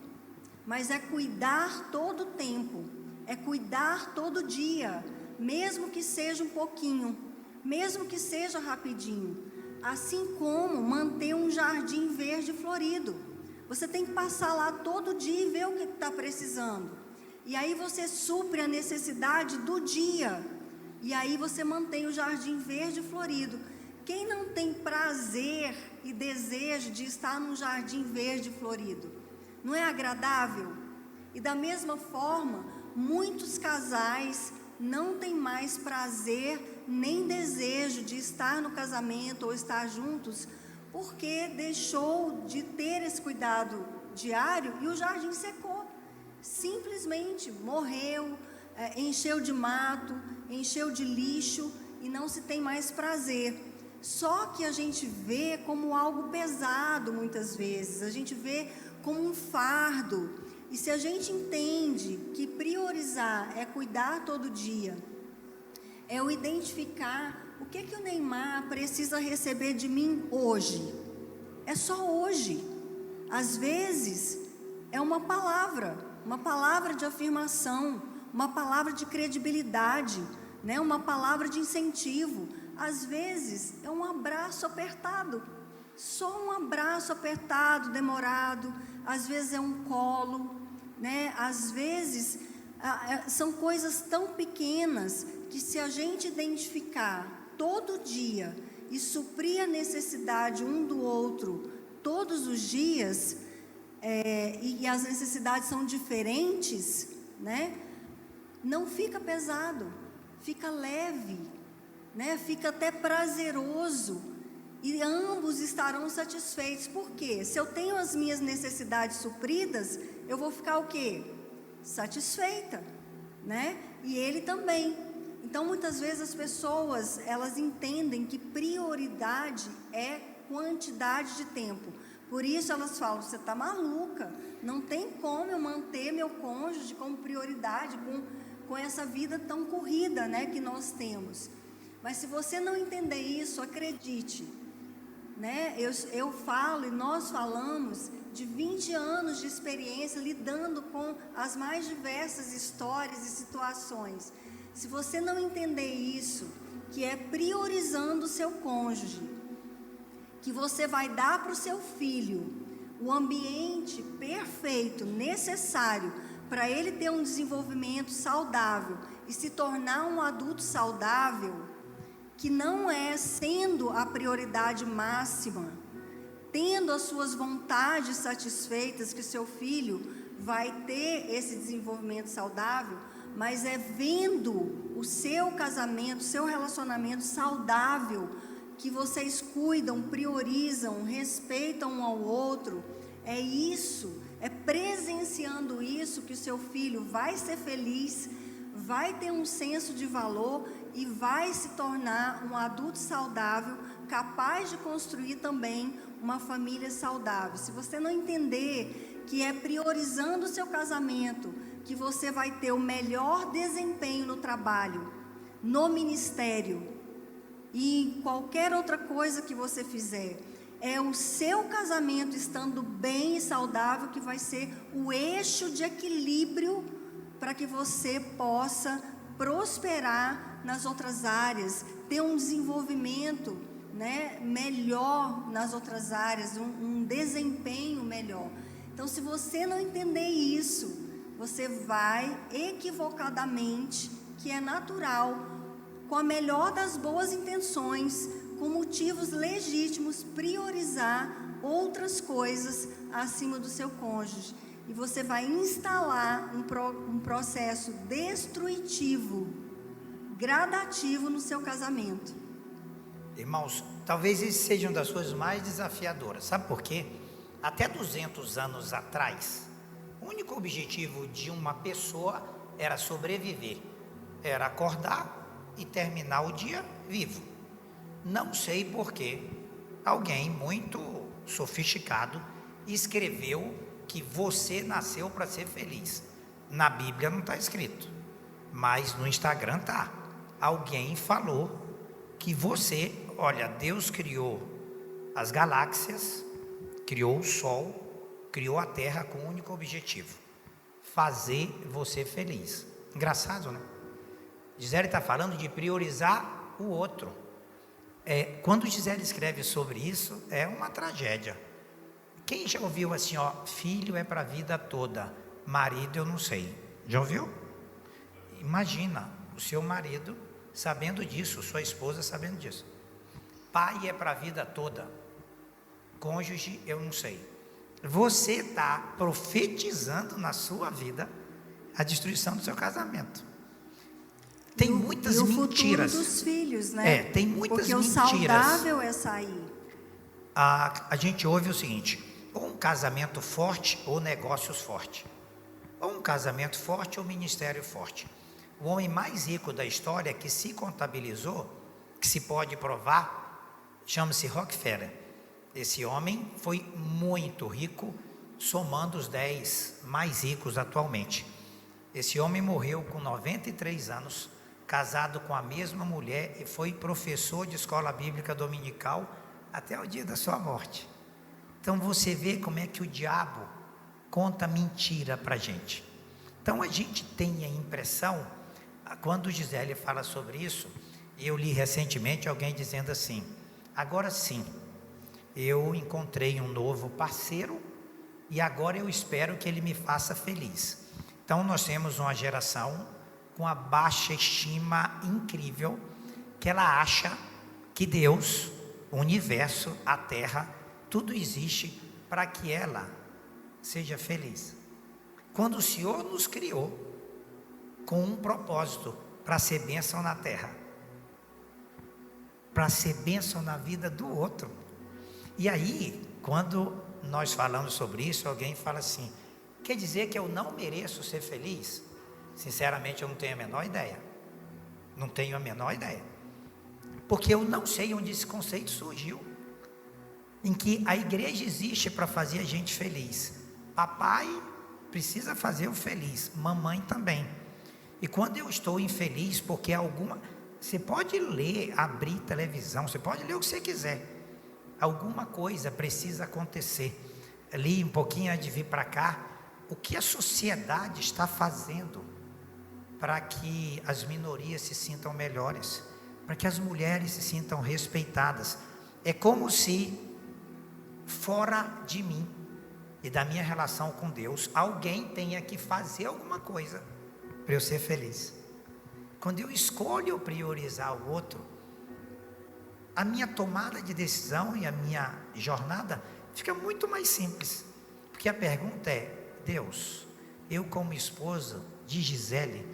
mas é cuidar todo o tempo, é cuidar todo dia, mesmo que seja um pouquinho, mesmo que seja rapidinho. Assim como manter um jardim verde florido. Você tem que passar lá todo dia e ver o que está precisando. E aí você supre a necessidade do dia. E aí você mantém o jardim verde florido. Quem não tem prazer e desejo de estar num jardim verde florido? Não é agradável? E da mesma forma, muitos casais não têm mais prazer nem desejo de estar no casamento ou estar juntos, porque deixou de ter esse cuidado diário e o jardim secou. Simplesmente morreu, encheu de mato, encheu de lixo e não se tem mais prazer. Só que a gente vê como algo pesado muitas vezes, a gente vê como um fardo. E se a gente entende que priorizar é cuidar todo dia, é o identificar o que o Neymar precisa receber de mim hoje. É só hoje. Às vezes é uma palavra de afirmação, uma palavra de credibilidade, né? Uma palavra de incentivo. Às vezes é um abraço apertado, só um abraço apertado, demorado. Às vezes é um colo, né? Às vezes são coisas tão pequenas que, se a gente identificar todo dia e suprir a necessidade um do outro todos os dias, e as necessidades são diferentes, né? Não fica pesado, fica leve, né? Fica até prazeroso e ambos estarão satisfeitos. Por quê? Se eu tenho as minhas necessidades supridas, eu vou ficar o quê? Satisfeita, né? E ele também. Então, muitas vezes as pessoas, elas entendem que prioridade é quantidade de tempo. Por isso elas falam: você está maluca, não tem como eu manter meu cônjuge como prioridade com essa vida tão corrida, né, que nós temos. Mas se você não entender isso, acredite, né, eu falo e nós falamos de 20 anos de experiência lidando com as mais diversas histórias e situações. Se você não entender isso, que é priorizando o seu cônjuge, que você vai dar para o seu filho o ambiente perfeito, necessário, para ele ter um desenvolvimento saudável e se tornar um adulto saudável, que não é sendo a prioridade máxima, tendo as suas vontades satisfeitas, que seu filho vai ter esse desenvolvimento saudável, mas é vendo o seu casamento, o seu relacionamento saudável, que vocês cuidam, priorizam, respeitam um ao outro. É isso É presenciando isso que o seu filho vai ser feliz, vai ter um senso de valor e vai se tornar um adulto saudável, capaz de construir também uma família saudável. Se você não entender que é priorizando o seu casamento que você vai ter o melhor desempenho no trabalho, no ministério e em qualquer outra coisa que você fizer, é o seu casamento estando bem e saudável que vai ser o eixo de equilíbrio para que você possa prosperar nas outras áreas, ter um desenvolvimento, né, melhor nas outras áreas, um desempenho melhor. Então, se você não entender isso, você vai equivocadamente, que é natural, com a melhor das boas intenções, com motivos legítimos, priorizar outras coisas acima do seu cônjuge. E você vai instalar um processo destrutivo, gradativo no seu casamento. Irmãos, talvez isso seja uma das coisas mais desafiadoras. Sabe por quê? Até 200 anos atrás, o único objetivo de uma pessoa era sobreviver. Era acordar e terminar o dia vivo. Não sei por que alguém muito sofisticado escreveu que você nasceu para ser feliz. Na Bíblia não está escrito, mas no Instagram está. Alguém falou que você, olha, Deus criou as galáxias, criou o Sol, criou a Terra com um único objetivo: fazer você feliz. Engraçado, né? Gisele está falando de priorizar o outro. Quando Gisele escreve sobre isso, é uma tragédia. Quem já ouviu assim, ó, filho é para a vida toda, marido eu não sei. Já ouviu? Imagina o seu marido sabendo disso, sua esposa sabendo disso. Pai é para a vida toda, cônjuge eu não sei. Você está profetizando na sua vida a destruição do seu casamento. Tem muitas mentiras. E o futuro dos filhos, né? Tem muitas mentiras. Porque o saudável é sair. A gente ouve o seguinte: ou um casamento forte ou negócios fortes. Ou um casamento forte ou ministério forte. O homem mais rico da história que se contabilizou, que se pode provar, chama-se Rockefeller. Esse homem foi muito rico, somando os 10 mais ricos atualmente. Esse homem morreu com 93 anos, casado com a mesma mulher, e foi professor de escola bíblica dominical até o dia da sua morte. Então você vê como é que o diabo conta mentira para a gente. Então a gente tem a impressão, quando Gisele fala sobre isso, eu li recentemente alguém dizendo assim: agora sim, eu encontrei um novo parceiro e agora eu espero que ele me faça feliz. Então nós temos uma geração com a baixa estima incrível, que ela acha que Deus, o universo, a terra, tudo existe para que ela seja feliz. Quando o Senhor nos criou com um propósito, para ser bênção na terra, para ser bênção na vida do outro. E aí, quando nós falamos sobre isso, alguém fala assim: quer dizer que eu não mereço ser feliz? Sinceramente, eu não tenho a menor ideia. Não tenho a menor ideia. Porque eu não sei onde esse conceito surgiu. Em que a igreja existe para fazer a gente feliz. Papai precisa fazer o feliz, mamãe também. E quando eu estou infeliz, porque alguma... Você pode ler, abrir televisão, você pode ler o que você quiser. Alguma coisa precisa acontecer. Ali, um pouquinho antes de vir para cá, o que a sociedade está fazendo para que as minorias se sintam melhores, para que as mulheres se sintam respeitadas. É como se, fora de mim e da minha relação com Deus, alguém tenha que fazer alguma coisa para eu ser feliz. Quando eu escolho priorizar o outro, a minha tomada de decisão e a minha jornada fica muito mais simples. Porque a pergunta é: Deus, eu como esposa de Gisele,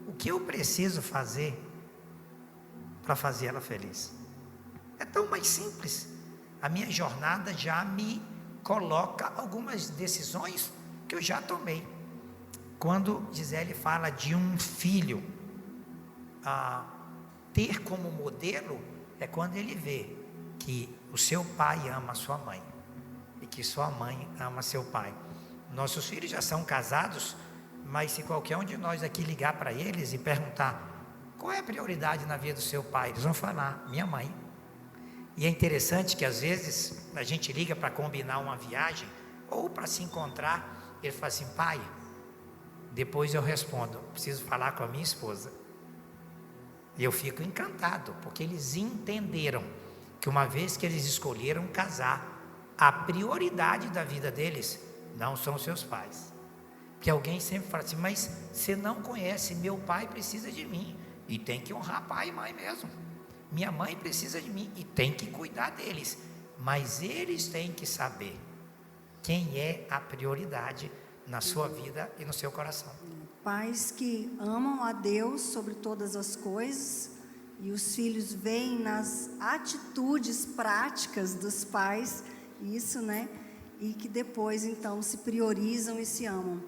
o que eu preciso fazer para fazer ela feliz? É tão mais simples. A minha jornada já me coloca algumas decisões que eu já tomei. Quando Gisele fala de um filho ter como modelo, é quando ele vê que o seu pai ama a sua mãe e que sua mãe ama seu pai. Nossos filhos já são casados, mas se qualquer um de nós aqui ligar para eles e perguntar qual é a prioridade na vida do seu pai, eles vão falar, minha mãe. E é interessante que às vezes a gente liga para combinar uma viagem ou para se encontrar, ele fala assim, pai, depois eu respondo, preciso falar com a minha esposa. E eu fico encantado, porque eles entenderam que uma vez que eles escolheram casar, a prioridade da vida deles não são seus pais. Porque alguém sempre fala assim, mas você não conhece, meu pai precisa de mim, e tem que honrar pai e mãe mesmo. Minha mãe precisa de mim, e tem que cuidar deles, mas eles têm que saber quem é a prioridade na sua vida e no seu coração. Pais que amam a Deus sobre todas as coisas, e os filhos veem nas atitudes práticas dos pais isso, né? E que depois então se priorizam e se amam.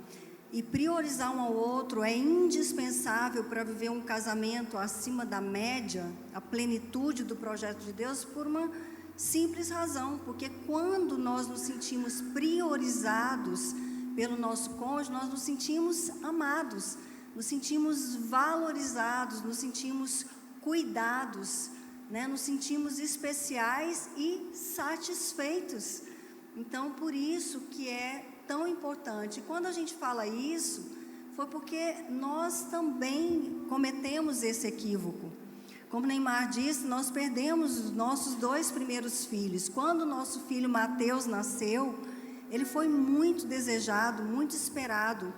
E priorizar um ao outro é indispensável para viver um casamento acima da média, a plenitude do projeto de Deus, por uma simples razão, porque quando nós nos sentimos priorizados pelo nosso cônjuge, nós nos sentimos amados, nos sentimos valorizados, nos sentimos cuidados, né? Nos sentimos especiais e satisfeitos. Então, por isso que é tão importante. Quando a gente fala isso, foi porque nós também cometemos esse equívoco. Como Neymar disse, nós perdemos os nossos 2 primeiros filhos. Quando o nosso filho Mateus nasceu, ele foi muito desejado, muito esperado.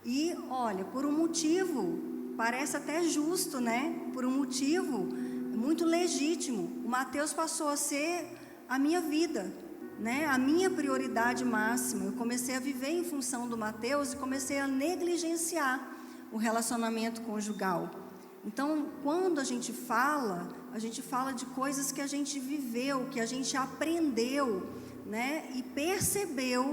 E, olha, por um motivo, parece até justo, né? Por um motivo muito legítimo. O Mateus passou a ser a minha vida, né? A minha prioridade máxima. Eu comecei a viver em função do Mateus e comecei a negligenciar o relacionamento conjugal. Então, quando a gente fala de coisas que a gente viveu, que a gente aprendeu, né? E percebeu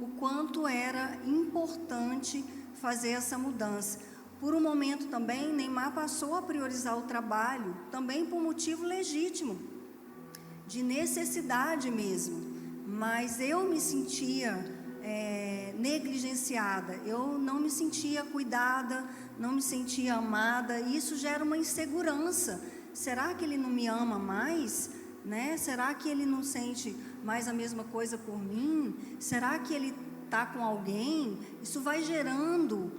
o quanto era importante fazer essa mudança. Por um momento também, Neymar passou a priorizar o trabalho, também por motivo legítimo, de necessidade mesmo. Mas eu me sentia negligenciada, eu não me sentia cuidada, não me sentia amada, e isso gera uma insegurança. Será que ele não me ama mais? Né? Será que ele não sente mais a mesma coisa por mim? Será que ele está com alguém? Isso vai gerando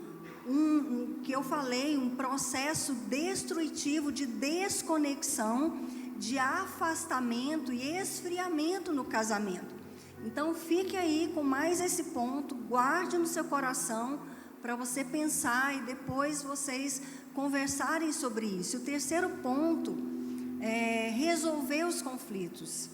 que eu falei, um processo destrutivo de desconexão, de afastamento e esfriamento no casamento. Então fique aí com mais esse ponto, guarde no seu coração para você pensar e depois vocês conversarem sobre isso. O terceiro ponto é resolver os conflitos,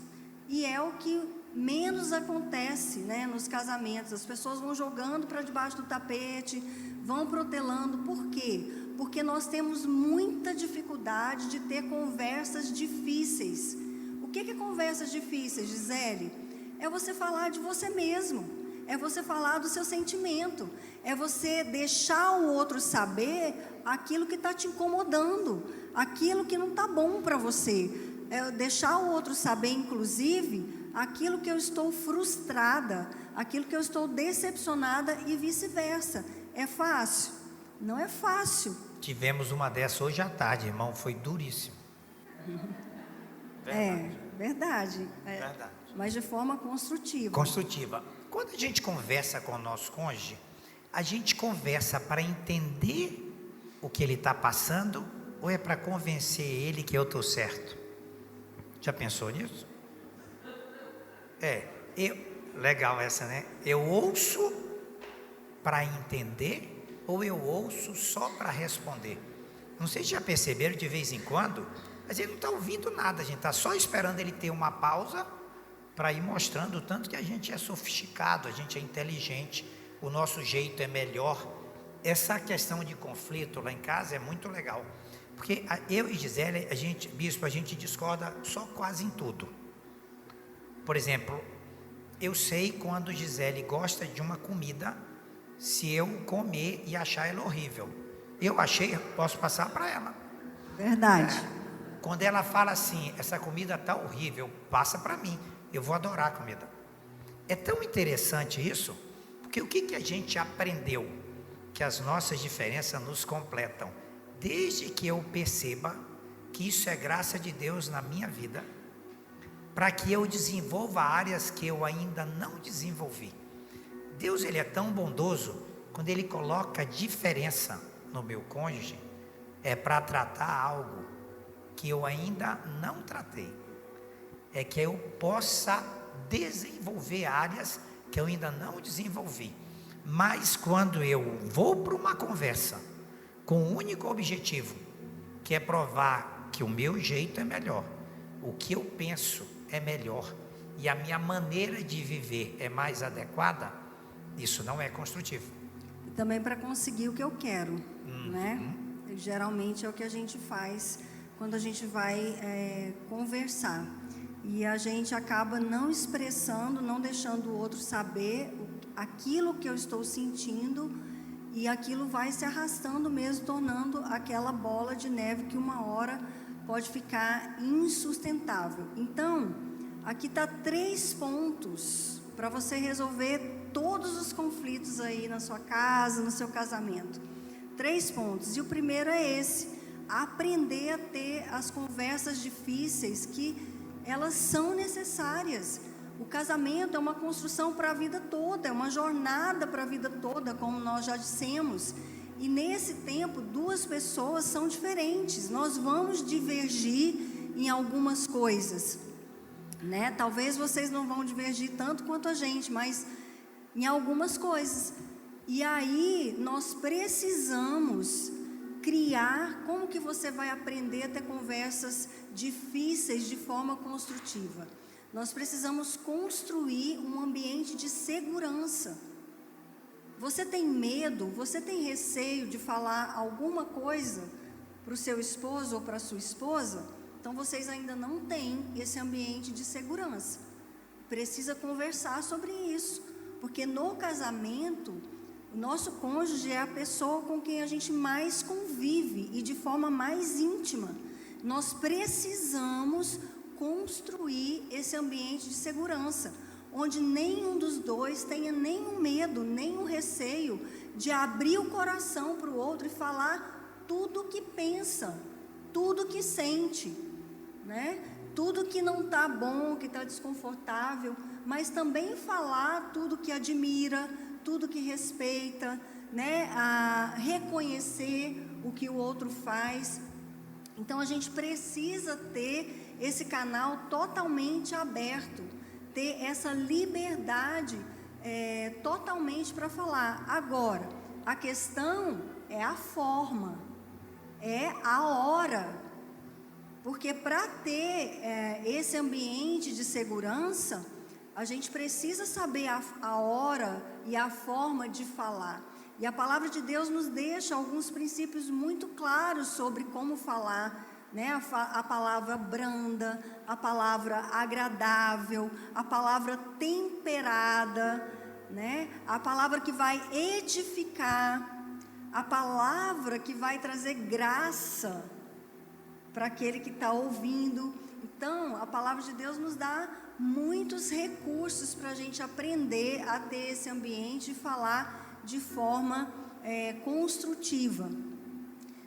e é o que menos acontece, né, nos casamentos. As pessoas vão jogando para debaixo do tapete, vão protelando. Por quê? Porque nós temos muita dificuldade de ter conversas difíceis. O que é conversas difíceis, Gisele? É você falar de você mesmo, é você falar do seu sentimento, é você deixar o outro saber aquilo que está te incomodando, aquilo que não está bom para você, é deixar o outro saber, inclusive, aquilo que eu estou frustrada, aquilo que eu estou decepcionada e vice-versa. É fácil? Não é fácil. Tivemos uma dessa hoje à tarde, irmão, foi duríssimo. Verdade. Verdade. Mas de forma construtiva. Construtiva. Quando a gente conversa com o nosso cônjuge, a gente conversa para entender o que ele está passando, ou é para convencer ele que eu estou certo? Já pensou nisso? Legal essa, né? Eu ouço para entender, ou eu ouço só para responder? Não sei se já perceberam, de vez em quando, mas ele não está ouvindo nada, a gente está só esperando ele ter uma pausa para ir mostrando o tanto que a gente é sofisticado, a gente é inteligente, o nosso jeito é melhor. Essa questão de conflito lá em casa é muito legal, porque eu e Gisele, bispo, a gente discorda só quase em tudo. Por exemplo, eu sei quando Gisele gosta de uma comida se eu comer e achar ela horrível. Eu achei, posso passar para ela. Verdade. Quando ela fala assim, essa comida tá horrível, passa para mim, eu vou adorar a comida. É tão interessante isso, porque o que a gente aprendeu? Que as nossas diferenças nos completam. Desde que eu perceba que isso é graça de Deus na minha vida, para que eu desenvolva áreas que eu ainda não desenvolvi. Deus, ele é tão bondoso, quando ele coloca diferença no meu cônjuge, é para tratar algo que eu ainda não tratei. É que eu possa desenvolver áreas que eu ainda não desenvolvi. Mas quando eu vou para uma conversa com um único objetivo, que é provar que o meu jeito é melhor, o que eu penso é melhor e a minha maneira de viver é mais adequada, isso não é construtivo. E também para conseguir o que eu quero, né? Geralmente é o que a gente faz quando a gente vai conversar. E a gente acaba não expressando, não deixando o outro saber aquilo que eu estou sentindo, e aquilo vai se arrastando mesmo, tornando aquela bola de neve que uma hora pode ficar insustentável. Então, aqui está 3 pontos para você resolver todos os conflitos aí na sua casa, no seu casamento. 3 pontos. E o primeiro é esse: aprender a ter as conversas difíceis, que elas são necessárias. O casamento é uma construção para a vida toda, é uma jornada para a vida toda, como nós já dissemos. E nesse tempo, 2 pessoas são diferentes. Nós vamos divergir em algumas coisas, né? Talvez vocês não vão divergir tanto quanto a gente, mas em algumas coisas. E aí nós precisamos criar. Como que você vai aprender a ter conversas difíceis de forma construtiva? Nós precisamos construir um ambiente de segurança. Você tem medo, você tem receio de falar alguma coisa para o seu esposo ou para a sua esposa? Então vocês ainda não têm esse ambiente de segurança. Precisa conversar sobre isso, porque no casamento, o nosso cônjuge é a pessoa com quem a gente mais convive e de forma mais íntima. Nós precisamos construir esse ambiente de segurança, onde nenhum dos dois tenha nenhum medo, nenhum receio de abrir o coração para o outro e falar tudo o que pensa, tudo o que sente, né? Tudo que não está bom, que está desconfortável, mas também falar tudo que admira, tudo que respeita, né? A reconhecer o que o outro faz. Então a gente precisa ter esse canal totalmente aberto, ter essa liberdade totalmente para falar. Agora, a questão é a forma, é a hora, porque para ter esse ambiente de segurança, a gente precisa saber a hora e a forma de falar. E a palavra de Deus nos deixa alguns princípios muito claros sobre como falar, né? A palavra branda, a palavra agradável, a palavra temperada, né? A palavra que vai edificar, a palavra que vai trazer graça para aquele que está ouvindo. Então, a palavra de Deus nos dá muitos recursos para a gente aprender a ter esse ambiente e falar de forma construtiva.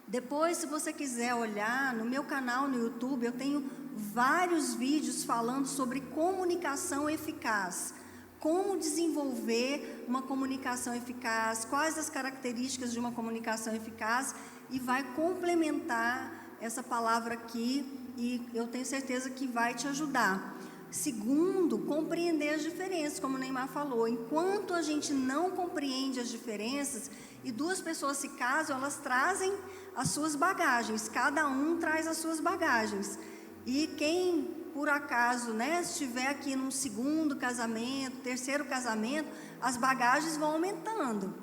Depois, se você quiser olhar no meu canal no YouTube, eu tenho vários vídeos falando sobre comunicação eficaz. Como desenvolver uma comunicação eficaz, quais as características de uma comunicação eficaz, e vai complementar essa palavra aqui, e eu tenho certeza que vai te ajudar. Segundo, compreender as diferenças, como o Neymar falou. Enquanto a gente não compreende as diferenças, e 2 pessoas se casam, elas trazem as suas bagagens, cada um traz as suas bagagens. E quem, por acaso, né, estiver aqui num 2º casamento, 3º casamento, as bagagens vão aumentando,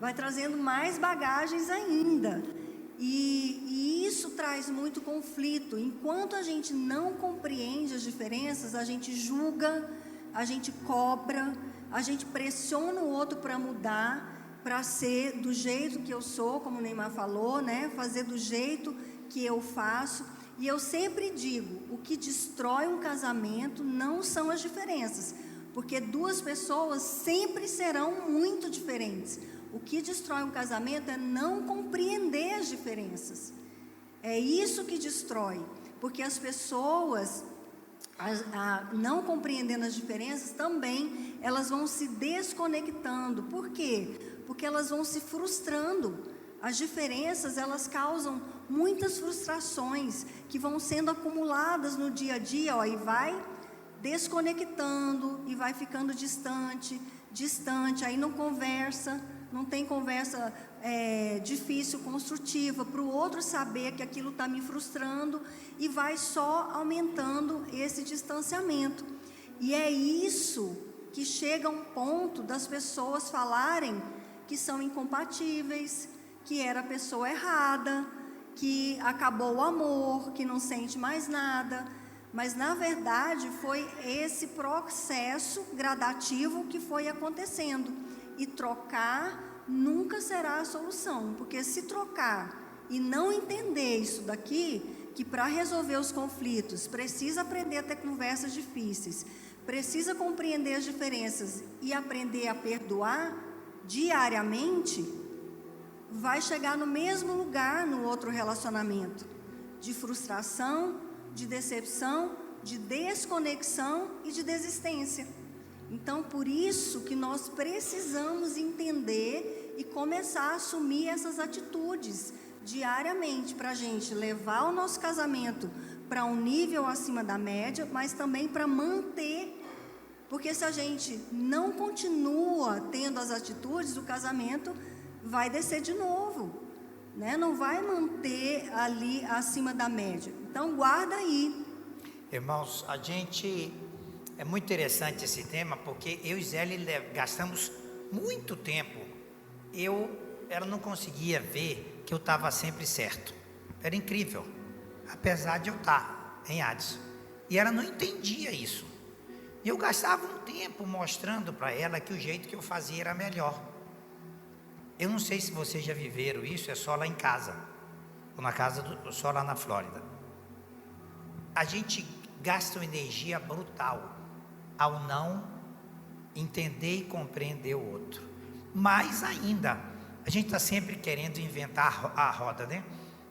vai trazendo mais bagagens ainda. E isso traz muito conflito. Enquanto a gente não compreende as diferenças, a gente julga, a gente cobra, a gente pressiona o outro para mudar, para ser do jeito que eu sou, como o Neymar falou, né? Fazer do jeito que eu faço. E eu sempre digo, o que destrói um casamento não são as diferenças, porque duas pessoas sempre serão muito diferentes. O que destrói um casamento é não compreender as diferenças. É isso que destrói, porque as pessoas, não compreendendo as diferenças, também elas vão se desconectando. Por quê? Porque elas vão se frustrando. As diferenças, elas causam muitas frustrações que vão sendo acumuladas no dia a dia, e vai desconectando e vai ficando distante, aí não conversa, não tem conversa difícil, construtiva, para o outro saber que aquilo está me frustrando, e vai só aumentando esse distanciamento. E é isso que chega a um ponto das pessoas falarem que são incompatíveis, que era a pessoa errada, que acabou o amor, que não sente mais nada. Mas, na verdade, foi esse processo gradativo que foi acontecendo. E trocar nunca será a solução, porque se trocar e não entender isso daqui, que para resolver os conflitos precisa aprender a ter conversas difíceis, precisa compreender as diferenças e aprender a perdoar diariamente, vai chegar no mesmo lugar no outro relacionamento, de frustração, de decepção, de desconexão e de desistência. Então, por isso que nós precisamos entender e começar a assumir essas atitudes diariamente, para a gente levar o nosso casamento para um nível acima da média, mas também para manter, porque se a gente não continua tendo as atitudes, o casamento vai descer de novo, né? Não vai manter ali acima da média. Então, guarda aí. Irmãos, é muito interessante esse tema, porque eu e Zélia gastamos muito tempo. Ela não conseguia ver que eu estava sempre certo. Era incrível, apesar de eu estar em Addis. E ela não entendia isso. Eu gastava um tempo mostrando para ela que o jeito que eu fazia era melhor. Eu não sei se vocês já viveram isso, é só lá em casa, ou na casa, só lá na Flórida. A gente gasta uma energia brutal ao não entender e compreender o outro. Mais ainda, a gente está sempre querendo inventar a roda, né?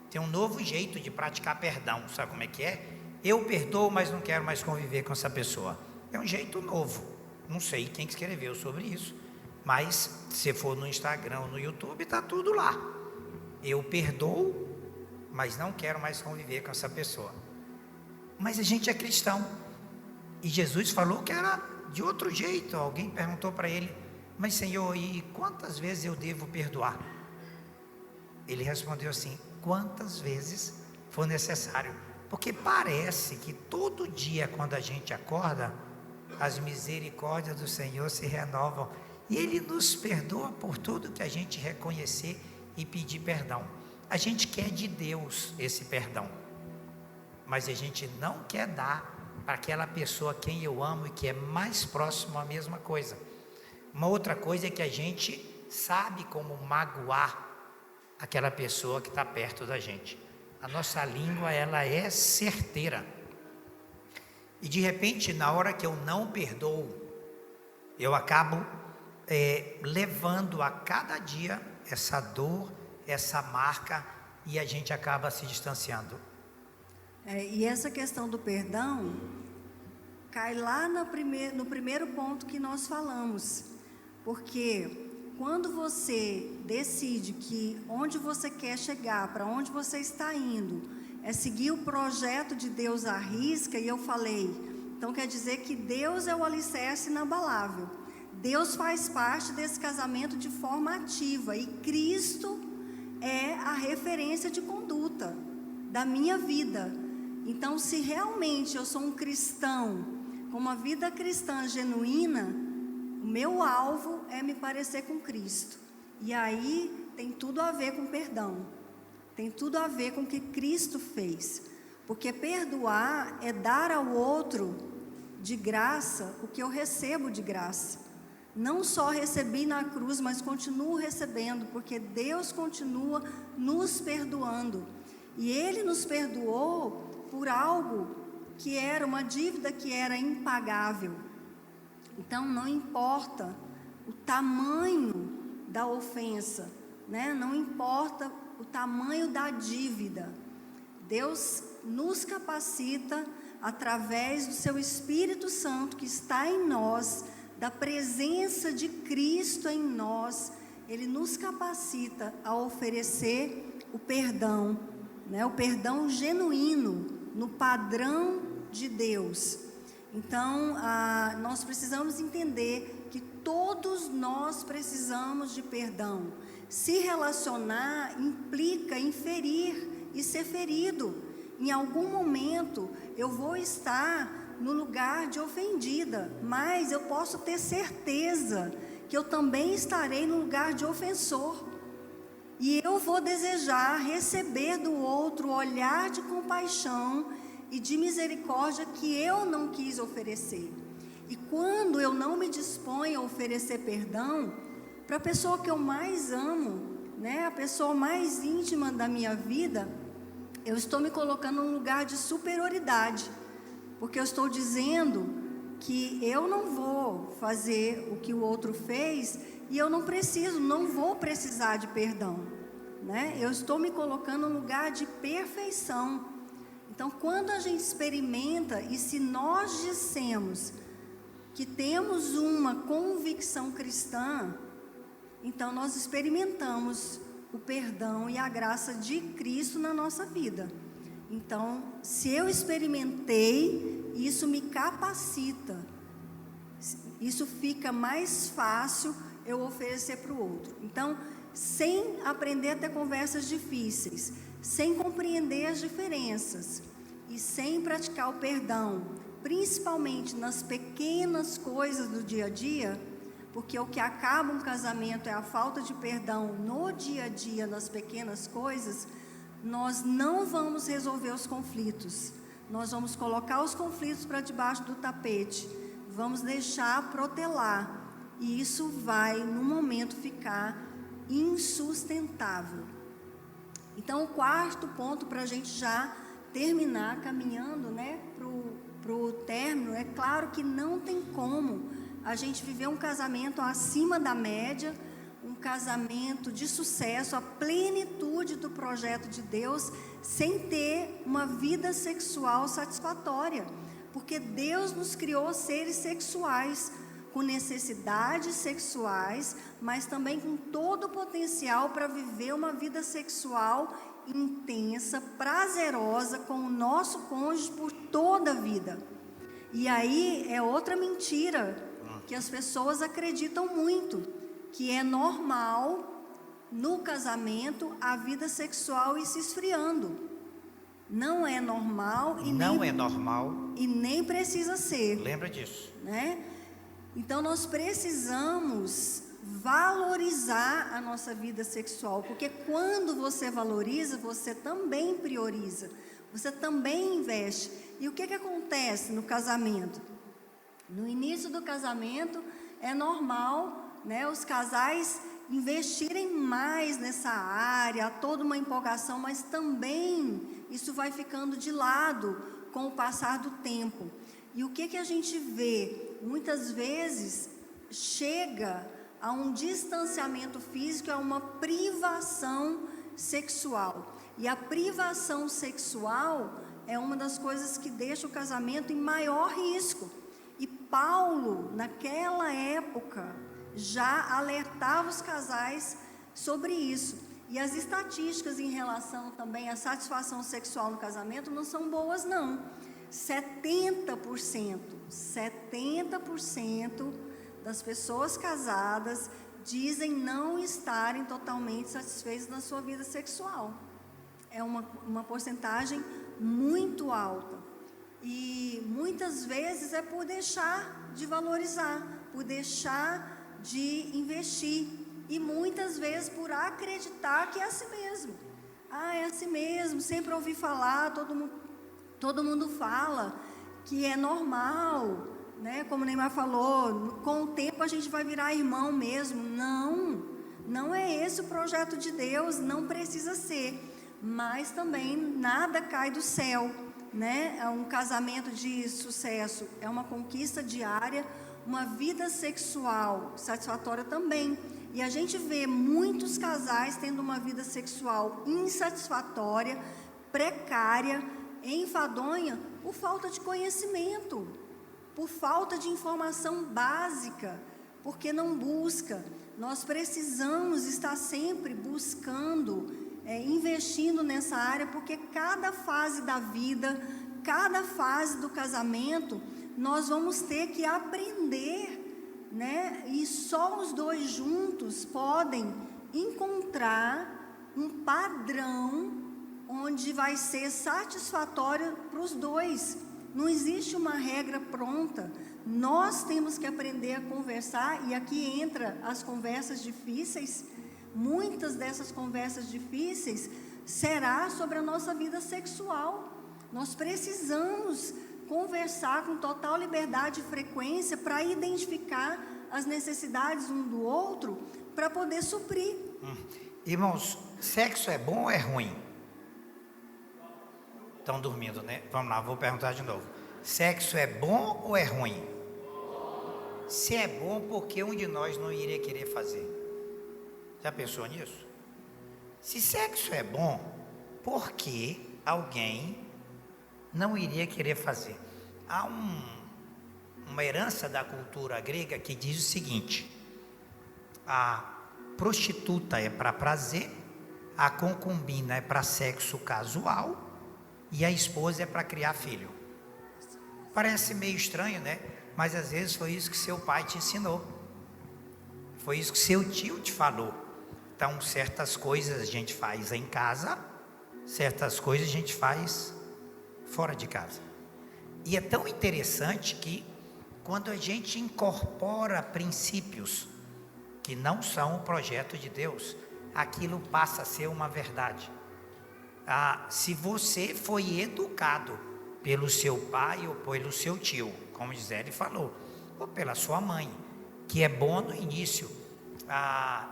Tem um novo jeito de praticar perdão, sabe como é que é? Eu perdoo, mas não quero mais conviver com essa pessoa. É um jeito novo, não sei quem escreveu sobre isso, mas se for no Instagram ou no YouTube, está tudo lá. Eu perdoo, mas não quero mais conviver com essa pessoa. Mas a gente é cristão, e Jesus falou que era de outro jeito. Alguém perguntou para ele: mas Senhor, e quantas vezes eu devo perdoar? Ele respondeu assim: quantas vezes for necessário. Porque parece que todo dia, quando a gente acorda, as misericórdias do Senhor se renovam, e Ele nos perdoa por tudo que a gente reconhecer e pedir perdão. A gente quer de Deus esse perdão, mas a gente não quer dar para aquela pessoa quem eu amo e que é mais próximo a mesma coisa. Uma outra coisa é que a gente sabe como magoar aquela pessoa que está perto da gente. A nossa língua, ela é certeira. E de repente, na hora que eu não perdoo, eu acabo levando a cada dia essa dor, essa marca, e a gente acaba se distanciando. E essa questão do perdão cai lá no primeiro ponto que nós falamos, porque quando você decide que onde você quer chegar, para onde você está indo, é seguir o projeto de Deus à risca, e eu falei, então quer dizer que Deus é o alicerce inabalável. Deus faz parte desse casamento de forma ativa, e Cristo é a referência de conduta da minha vida. Então, se realmente eu sou um cristão, com uma vida cristã genuína, o meu alvo é me parecer com Cristo. E aí tem tudo a ver com perdão. Tem tudo a ver com o que Cristo fez. Porque perdoar é dar ao outro de graça o que eu recebo de graça. Não só recebi na cruz, mas continuo recebendo, porque Deus continua nos perdoando. E Ele nos perdoou por algo que era uma dívida que era impagável. Então, não importa o tamanho da ofensa, né? Não importa o tamanho da dívida. Deus nos capacita através do seu Espírito Santo que está em nós, da presença de Cristo em nós. Ele nos capacita a oferecer o perdão, né? O perdão genuíno, no padrão de Deus. Então, nós precisamos entender que todos nós precisamos de perdão. Se relacionar implica em ferir e ser ferido. Em algum momento eu vou estar no lugar de ofendida, mas eu posso ter certeza que eu também estarei no lugar de ofensor. E eu vou desejar receber do outro o olhar de compaixão e de misericórdia que eu não quis oferecer. E quando eu não me disponho a oferecer perdão para a pessoa que eu mais amo, né, a pessoa mais íntima da minha vida, eu estou me colocando num lugar de superioridade, porque eu estou dizendo que eu não vou fazer o que o outro fez e eu não vou precisar de perdão, né? Eu estou me colocando num lugar de perfeição. Então, quando a gente experimenta, e se nós dissemos que temos uma convicção cristã, então nós experimentamos o perdão e a graça de Cristo na nossa vida. Então, se eu experimentei, isso me capacita, isso fica mais fácil eu oferecer para o outro. Então, sem aprender a ter conversas difíceis, sem compreender as diferenças e sem praticar o perdão, principalmente nas pequenas coisas do dia a dia, porque o que acaba um casamento é a falta de perdão no dia a dia, nas pequenas coisas, nós não vamos resolver os conflitos. Nós vamos colocar os conflitos para debaixo do tapete, vamos deixar protelar, e isso vai, no momento, ficar insustentável. Então, o quarto ponto, para a gente já terminar, caminhando, né, para o término, é claro que não tem como a gente viver um casamento acima da média, um casamento de sucesso, a plenitude do projeto de Deus, sem ter uma vida sexual satisfatória, porque Deus nos criou seres sexuais, com necessidades sexuais, mas também com todo o potencial para viver uma vida sexual intensa, prazerosa, com o nosso cônjuge por toda a vida. E aí é outra mentira que as pessoas acreditam muito, que é normal no casamento a vida sexual ir se esfriando. Não é normal e nem precisa ser. Lembra disso, né? Então nós precisamos valorizar a nossa vida sexual, porque quando você valoriza, você também prioriza, você também investe. E o que acontece no casamento? No início do casamento é normal, né, os casais investirem mais nessa área, há toda uma empolgação, mas também isso vai ficando de lado com o passar do tempo. E o que a gente vê? Muitas vezes chega a um distanciamento físico, a uma privação sexual. E a privação sexual é uma das coisas que deixa o casamento em maior risco. E Paulo, naquela época, já alertava os casais sobre isso. E as estatísticas em relação também à satisfação sexual no casamento não são boas, não. 70% das pessoas casadas dizem não estarem totalmente satisfeitas na sua vida sexual. É uma porcentagem muito alta. E muitas vezes é por deixar de valorizar, por deixar de investir. E muitas vezes por acreditar que é assim mesmo. É assim mesmo, sempre ouvi falar, todo mundo fala que é normal, né? Como o Neymar falou, com o tempo a gente vai virar irmão mesmo. Não, não é esse o projeto de Deus, não precisa ser. Mas também nada cai do céu, né? Um casamento de sucesso é uma conquista diária, uma vida sexual satisfatória também. E a gente vê muitos casais tendo uma vida sexual insatisfatória, precária, enfadonha, por falta de conhecimento, por falta de informação básica, porque não busca. Nós precisamos estar sempre buscando, investindo nessa área, porque cada fase da vida, cada fase do casamento, nós vamos ter que aprender, né? E só os dois juntos podem encontrar um padrão onde vai ser satisfatório para os dois. Não existe uma regra pronta. Nós temos que aprender a conversar, e aqui entra as conversas difíceis. Muitas dessas conversas difíceis será sobre a nossa vida sexual. Nós precisamos conversar com total liberdade e frequência para identificar as necessidades um do outro, para poder suprir. Irmãos, sexo é bom ou é ruim? Estão dormindo, né? Vamos lá, vou perguntar de novo. Sexo é bom ou é ruim? Se é bom, por que um de nós não iria querer fazer? Já pensou nisso? Se sexo é bom, por que alguém não iria querer fazer? Há uma herança da cultura grega que diz o seguinte: a prostituta é para prazer, a concubina é para sexo casual e a esposa é para criar filho. Parece meio estranho, né? Mas às vezes foi isso que seu pai te ensinou, foi isso que seu tio te falou. Então, certas coisas a gente faz em casa, certas coisas a gente faz fora de casa. E é tão interessante que quando a gente incorpora princípios que não são o projeto de Deus, aquilo passa a ser uma verdade. Se você foi educado pelo seu pai ou pelo seu tio, como Gisele falou, ou pela sua mãe, que é bom no início,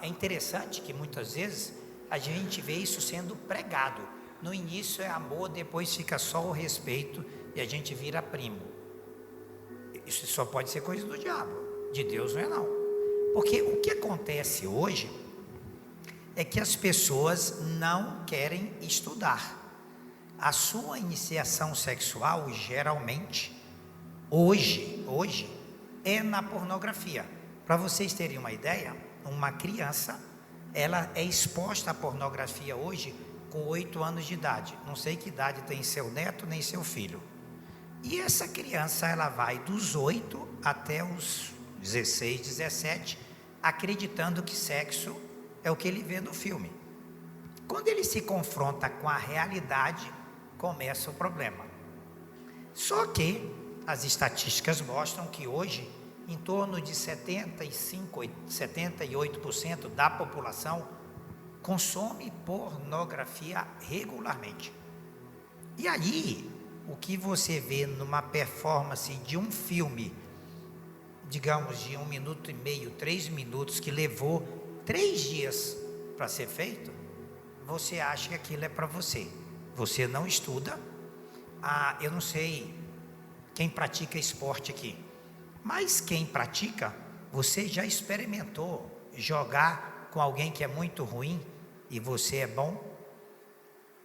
é interessante que muitas vezes a gente vê isso sendo pregado. No início é amor, depois fica só o respeito e a gente vira primo. Isso só pode ser coisa do diabo, de Deus não é não. Porque o que acontece hoje é que as pessoas não querem estudar. A sua iniciação sexual, geralmente, hoje, é na pornografia. Para vocês terem uma ideia, uma criança, ela é exposta à pornografia hoje com 8 anos de idade. Não sei que idade tem seu neto nem seu filho. E essa criança, ela vai dos 8 até os 16, 17, acreditando que sexo é o que ele vê no filme. Quando ele se confronta com a realidade, começa o problema. Só que as estatísticas mostram que hoje, em torno de 75%, 78% da população consome pornografia regularmente. E aí, o que você vê numa performance de um filme, digamos de 1 minuto e meio, 3 minutos, que levou 3 dias para ser feito, você acha que aquilo é para você. Você não estuda. Eu não sei quem pratica esporte aqui, mas quem pratica, você já experimentou jogar com alguém que é muito ruim e você é bom?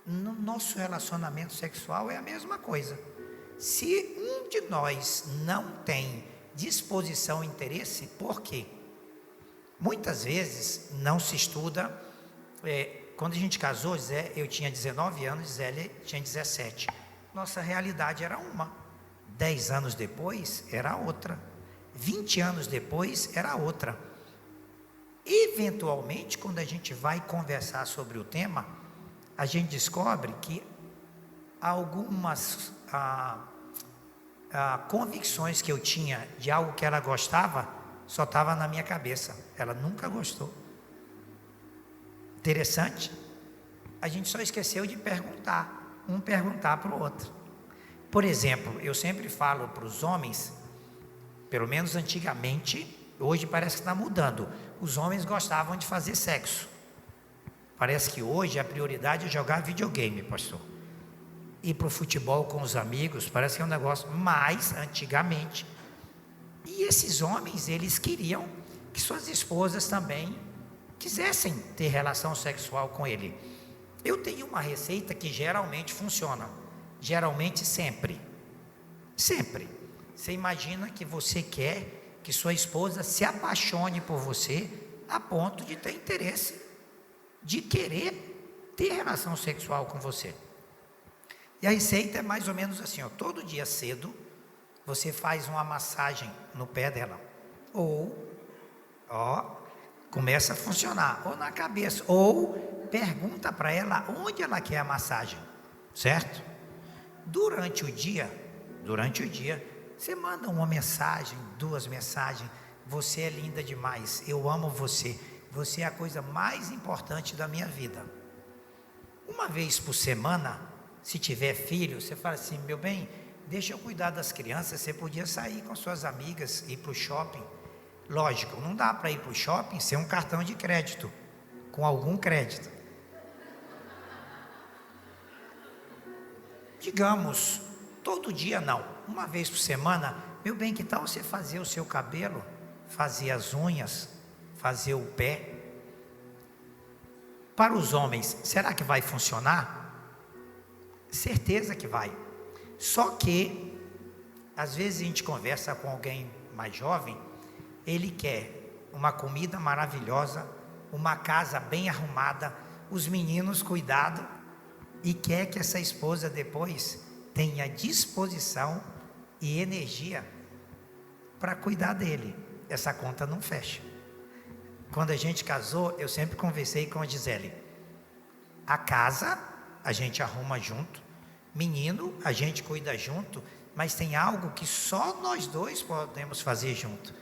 No nosso relacionamento sexual é a mesma coisa. Se um de nós não tem disposição e interesse, por quê? Muitas vezes não se estuda. Quando a gente casou, eu tinha 19 anos, Gisele tinha 17. Nossa realidade era uma. 10 anos depois era outra. 20 anos depois era outra. Eventualmente, quando a gente vai conversar sobre o tema, a gente descobre que algumas convicções que eu tinha de algo que ela gostava, só estava na minha cabeça. Ela nunca gostou. Interessante. A gente só esqueceu de perguntar, um perguntar para o outro. Por exemplo, eu sempre falo para os homens Pelo menos antigamente, hoje parece que está mudando. Os homens gostavam de fazer sexo. Parece que hoje a prioridade é jogar videogame, pastor. Ir para o futebol com os amigos, parece que é um negócio mais antigamente. E esses homens, eles queriam que suas esposas também quisessem ter relação sexual com ele. Eu tenho uma receita que geralmente funciona. Geralmente sempre. Sempre. Você imagina que você quer que sua esposa se apaixone por você a ponto de ter interesse, de querer ter relação sexual com você. E a receita é mais ou menos assim, ó, todo dia cedo você faz uma massagem no pé dela, ou começa a funcionar, ou na cabeça, ou pergunta para ela onde ela quer a massagem, certo? Durante o dia, você manda uma mensagem, 2 mensagens, você é linda demais, eu amo você, você é a coisa mais importante da minha vida. Uma vez por semana, se tiver filho, você fala assim, meu bem, deixa eu cuidar das crianças, você podia sair com suas amigas, ir para o shopping. Lógico, não dá para ir para o shopping sem um cartão de crédito, com algum crédito. Digamos, todo dia não, uma vez por semana, meu bem, que tal você fazer o seu cabelo, fazer as unhas, fazer o pé? Para os homens, será que vai funcionar? Certeza que vai. Só que, às vezes a gente conversa com alguém mais jovem, ele quer uma comida maravilhosa, uma casa bem arrumada, os meninos cuidado, e quer que essa esposa depois tenha disposição e energia para cuidar dele. Essa conta não fecha. Quando a gente casou, eu sempre conversei com a Gisele. A casa a gente arruma junto, menino a gente cuida junto, mas tem algo que só nós dois podemos fazer junto.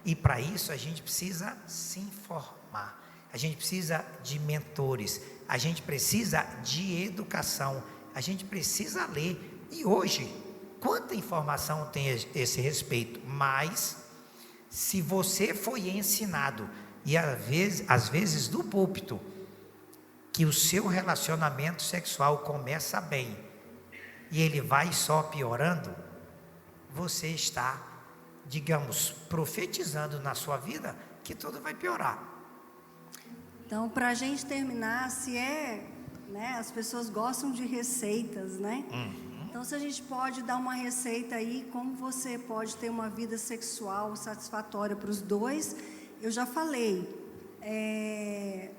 E para isso a gente precisa se informar, a gente precisa de mentores, a gente precisa de educação, a gente precisa ler. E hoje, quanta informação tem a esse respeito? Mas, se você foi ensinado, e às vezes do púlpito, que o seu relacionamento sexual começa bem, e ele vai só piorando, você está, digamos, profetizando na sua vida que tudo vai piorar. Então, para a gente terminar, as pessoas gostam de receitas, né? Então, se a gente pode dar uma receita aí, como você pode ter uma vida sexual satisfatória para os dois, eu já falei,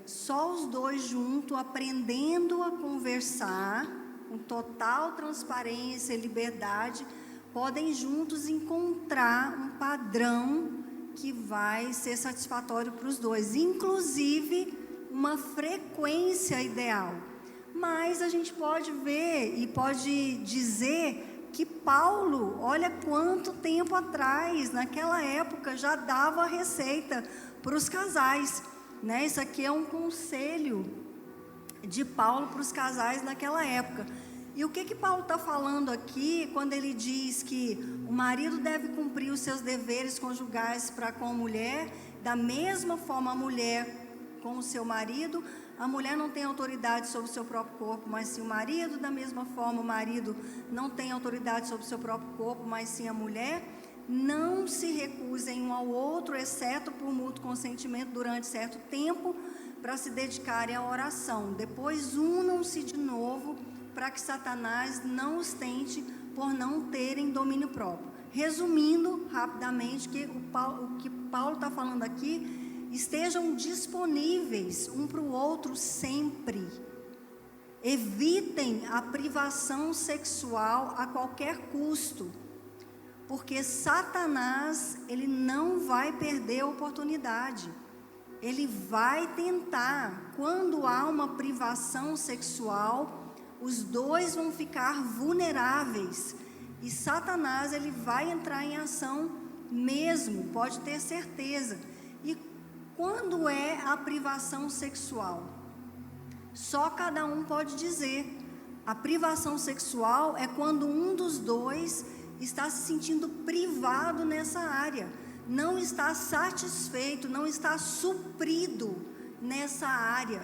só os dois juntos, aprendendo a conversar, com total transparência e liberdade, podem juntos encontrar um padrão que vai ser satisfatório para os dois, inclusive uma frequência ideal. Mas a gente pode ver e pode dizer que Paulo, olha quanto tempo atrás, naquela época, já dava a receita para os casais, né? Isso aqui é um conselho de Paulo para os casais naquela época. E o que Paulo está falando aqui, quando ele diz que o marido deve cumprir os seus deveres conjugais para com a mulher, da mesma forma a mulher com o seu marido, a mulher não tem autoridade sobre o seu próprio corpo, mas sim o marido, da mesma forma o marido não tem autoridade sobre o seu próprio corpo, mas sim a mulher. Não se recusem um ao outro, exceto por mútuo consentimento durante certo tempo, para se dedicarem à oração. Depois unam-se de novo, para que Satanás não os tente por não terem domínio próprio. Resumindo rapidamente, o que Paulo está falando aqui, estejam disponíveis um para o outro sempre. Evitem a privação sexual a qualquer custo, porque Satanás, ele não vai perder a oportunidade. Ele vai tentar, quando há uma privação sexual, os dois vão ficar vulneráveis, e Satanás, ele vai entrar em ação mesmo, pode ter certeza. E quando é a privação sexual? Só cada um pode dizer. A privação sexual é quando um dos dois está se sentindo privado nessa área, não está satisfeito, não está suprido nessa área,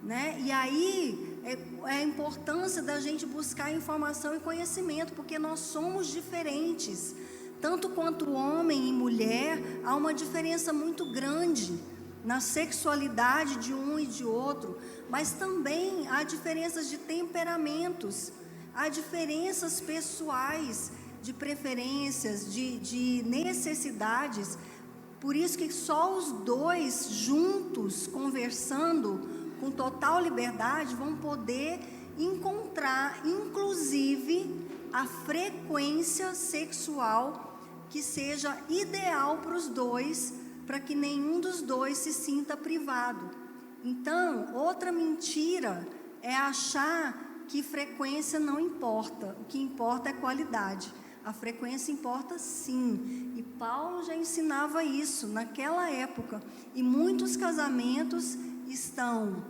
né? E aí é a importância da gente buscar informação e conhecimento, porque nós somos diferentes, tanto quanto homem e mulher. Há uma diferença muito grande na sexualidade de um e de outro, mas também há diferenças de temperamentos, há diferenças pessoais, de preferências, de necessidades. Por isso que só os dois juntos, conversando com total liberdade, vão poder encontrar, inclusive, a frequência sexual que seja ideal para os dois, para que nenhum dos dois se sinta privado. Então, outra mentira é achar que frequência não importa. O que importa é qualidade. A frequência importa sim, e Paulo já ensinava isso naquela época, e muitos casamentos estão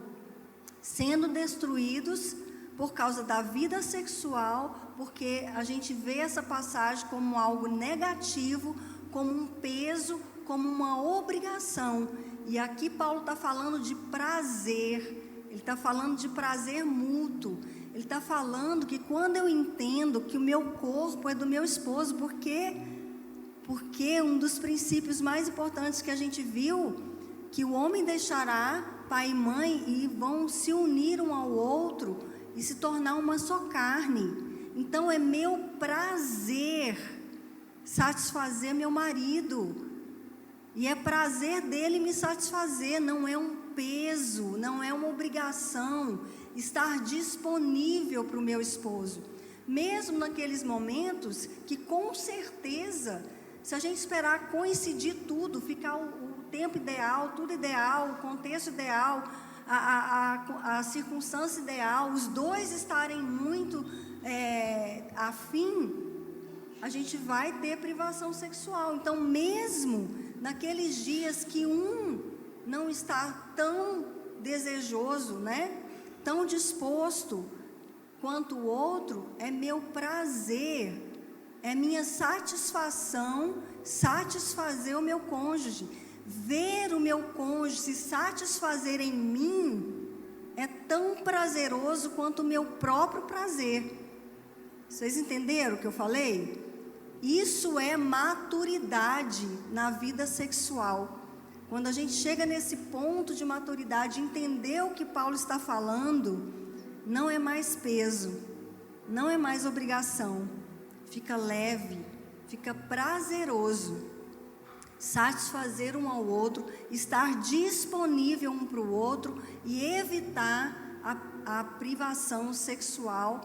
sendo destruídos por causa da vida sexual, porque a gente vê essa passagem como algo negativo, como um peso, como uma obrigação. E aqui Paulo está falando de prazer, ele está falando de prazer mútuo. Ele está falando que quando eu entendo que o meu corpo é do meu esposo, porque um dos princípios mais importantes que a gente viu, que o homem deixará pai e mãe e vão se unir um ao outro e se tornar uma só carne. Então é meu prazer satisfazer meu marido, e é prazer dele me satisfazer, não é um peso, não é uma obrigação estar disponível para o meu esposo, mesmo naqueles momentos que com certeza, se a gente esperar coincidir tudo, ficar o tempo ideal, tudo ideal, o contexto ideal, a circunstância ideal, os dois estarem muito afim, a gente vai ter privação sexual. Então, mesmo naqueles dias que um não está tão desejoso, né, tão disposto quanto o outro, é meu prazer, é minha satisfação satisfazer o meu cônjuge. Ver o meu cônjuge se satisfazer em mim é tão prazeroso quanto o meu próprio prazer. Vocês entenderam o que eu falei? Isso é maturidade na vida sexual. Quando a gente chega nesse ponto de maturidade, entender o que Paulo está falando, não é mais peso, não é mais obrigação, fica leve, fica prazeroso, satisfazer um ao outro, estar disponível um para o outro e evitar a privação sexual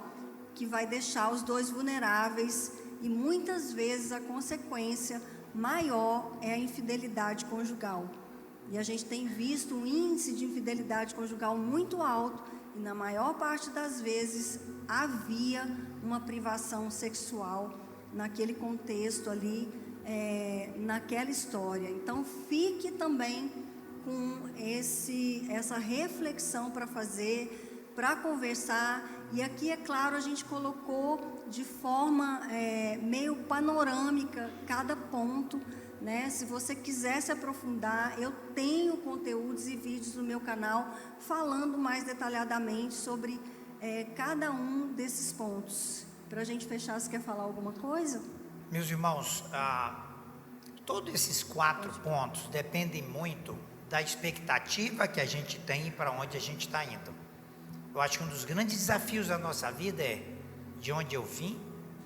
que vai deixar os dois vulneráveis, e muitas vezes a consequência maior é a infidelidade conjugal. E a gente tem visto um índice de infidelidade conjugal muito alto, e na maior parte das vezes havia uma privação sexual naquele contexto ali, naquela história. Então fique também com essa reflexão para fazer, para conversar. E aqui, é claro, a gente colocou de forma meio panorâmica cada ponto, né? Se você quiser se aprofundar, eu tenho conteúdos e vídeos no meu canal falando mais detalhadamente sobre cada um desses pontos. Para a gente fechar, você quer falar alguma coisa? Meus irmãos, todos esses 4 pontos dependem muito da expectativa que a gente tem para onde a gente está indo. Eu acho que um dos grandes desafios da nossa vida é de onde eu vim,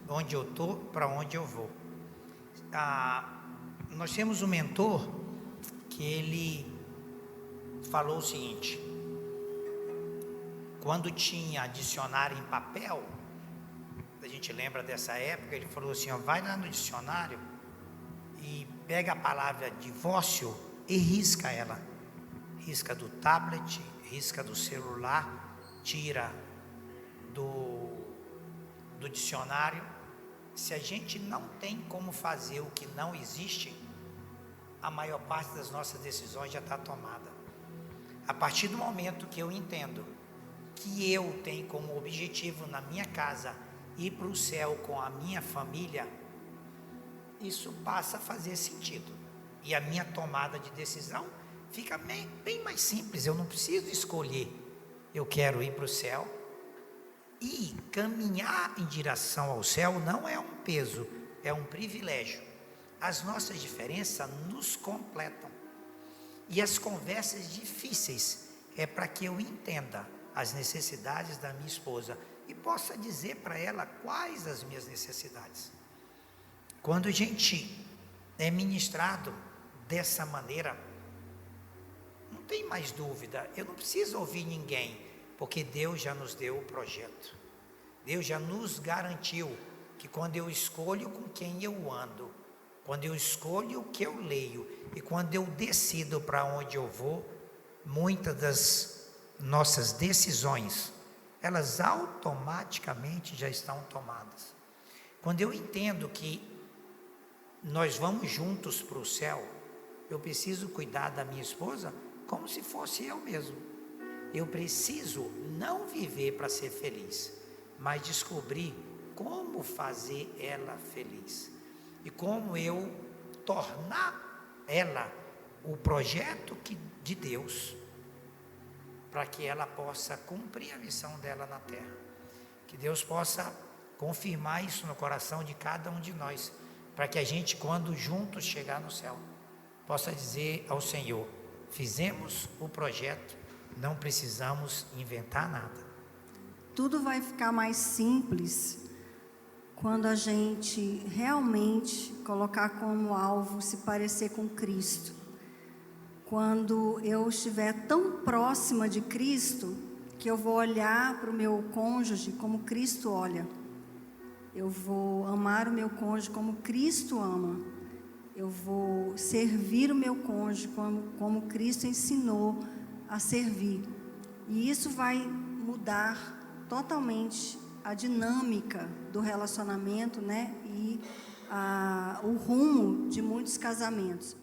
onde eu estou, para onde eu vou. Nós temos um mentor que ele falou o seguinte: quando tinha dicionário em papel, a gente lembra dessa época, ele falou assim, vai lá no dicionário e pega a palavra divórcio e risca ela. Risca do tablet, risca do celular, tira do dicionário. Se a gente não tem como fazer o que não existe, a maior parte das nossas decisões já está tomada. A partir do momento que eu entendo que eu tenho como objetivo na minha casa ir para o céu com a minha família, isso passa a fazer sentido. E a minha tomada de decisão fica bem mais simples. Eu não preciso escolher. Eu quero ir para o céu. E caminhar em direção ao céu não é um peso, é um privilégio. As nossas diferenças nos completam. E as conversas difíceis é para que eu entenda as necessidades da minha esposa e possa dizer para ela quais as minhas necessidades. Quando a gente é ministrado dessa maneira, não tem mais dúvida, eu não preciso ouvir ninguém, porque Deus já nos deu o projeto. Deus já nos garantiu que quando eu escolho com quem eu ando, quando eu escolho o que eu leio e quando eu decido para onde eu vou, muitas das nossas decisões, elas automaticamente já estão tomadas. Quando eu entendo que nós vamos juntos para o céu, eu preciso cuidar da minha esposa como se fosse eu mesmo. Eu preciso não viver para ser feliz, mas descobrir como fazer ela feliz. E como eu tornar ela o projeto de Deus, para que ela possa cumprir a missão dela na terra. Que Deus possa confirmar isso no coração de cada um de nós, para que a gente, quando juntos chegar no céu, possa dizer ao Senhor: fizemos o projeto, não precisamos inventar nada. Tudo vai ficar mais simples quando a gente realmente colocar como alvo se parecer com Cristo. Quando eu estiver tão próxima de Cristo, que eu vou olhar para o meu cônjuge como Cristo olha. Eu vou amar o meu cônjuge como Cristo ama. Eu vou servir o meu cônjuge como Cristo ensinou a servir. E isso vai mudar totalmente a dinâmica do relacionamento, né? E o rumo de muitos casamentos.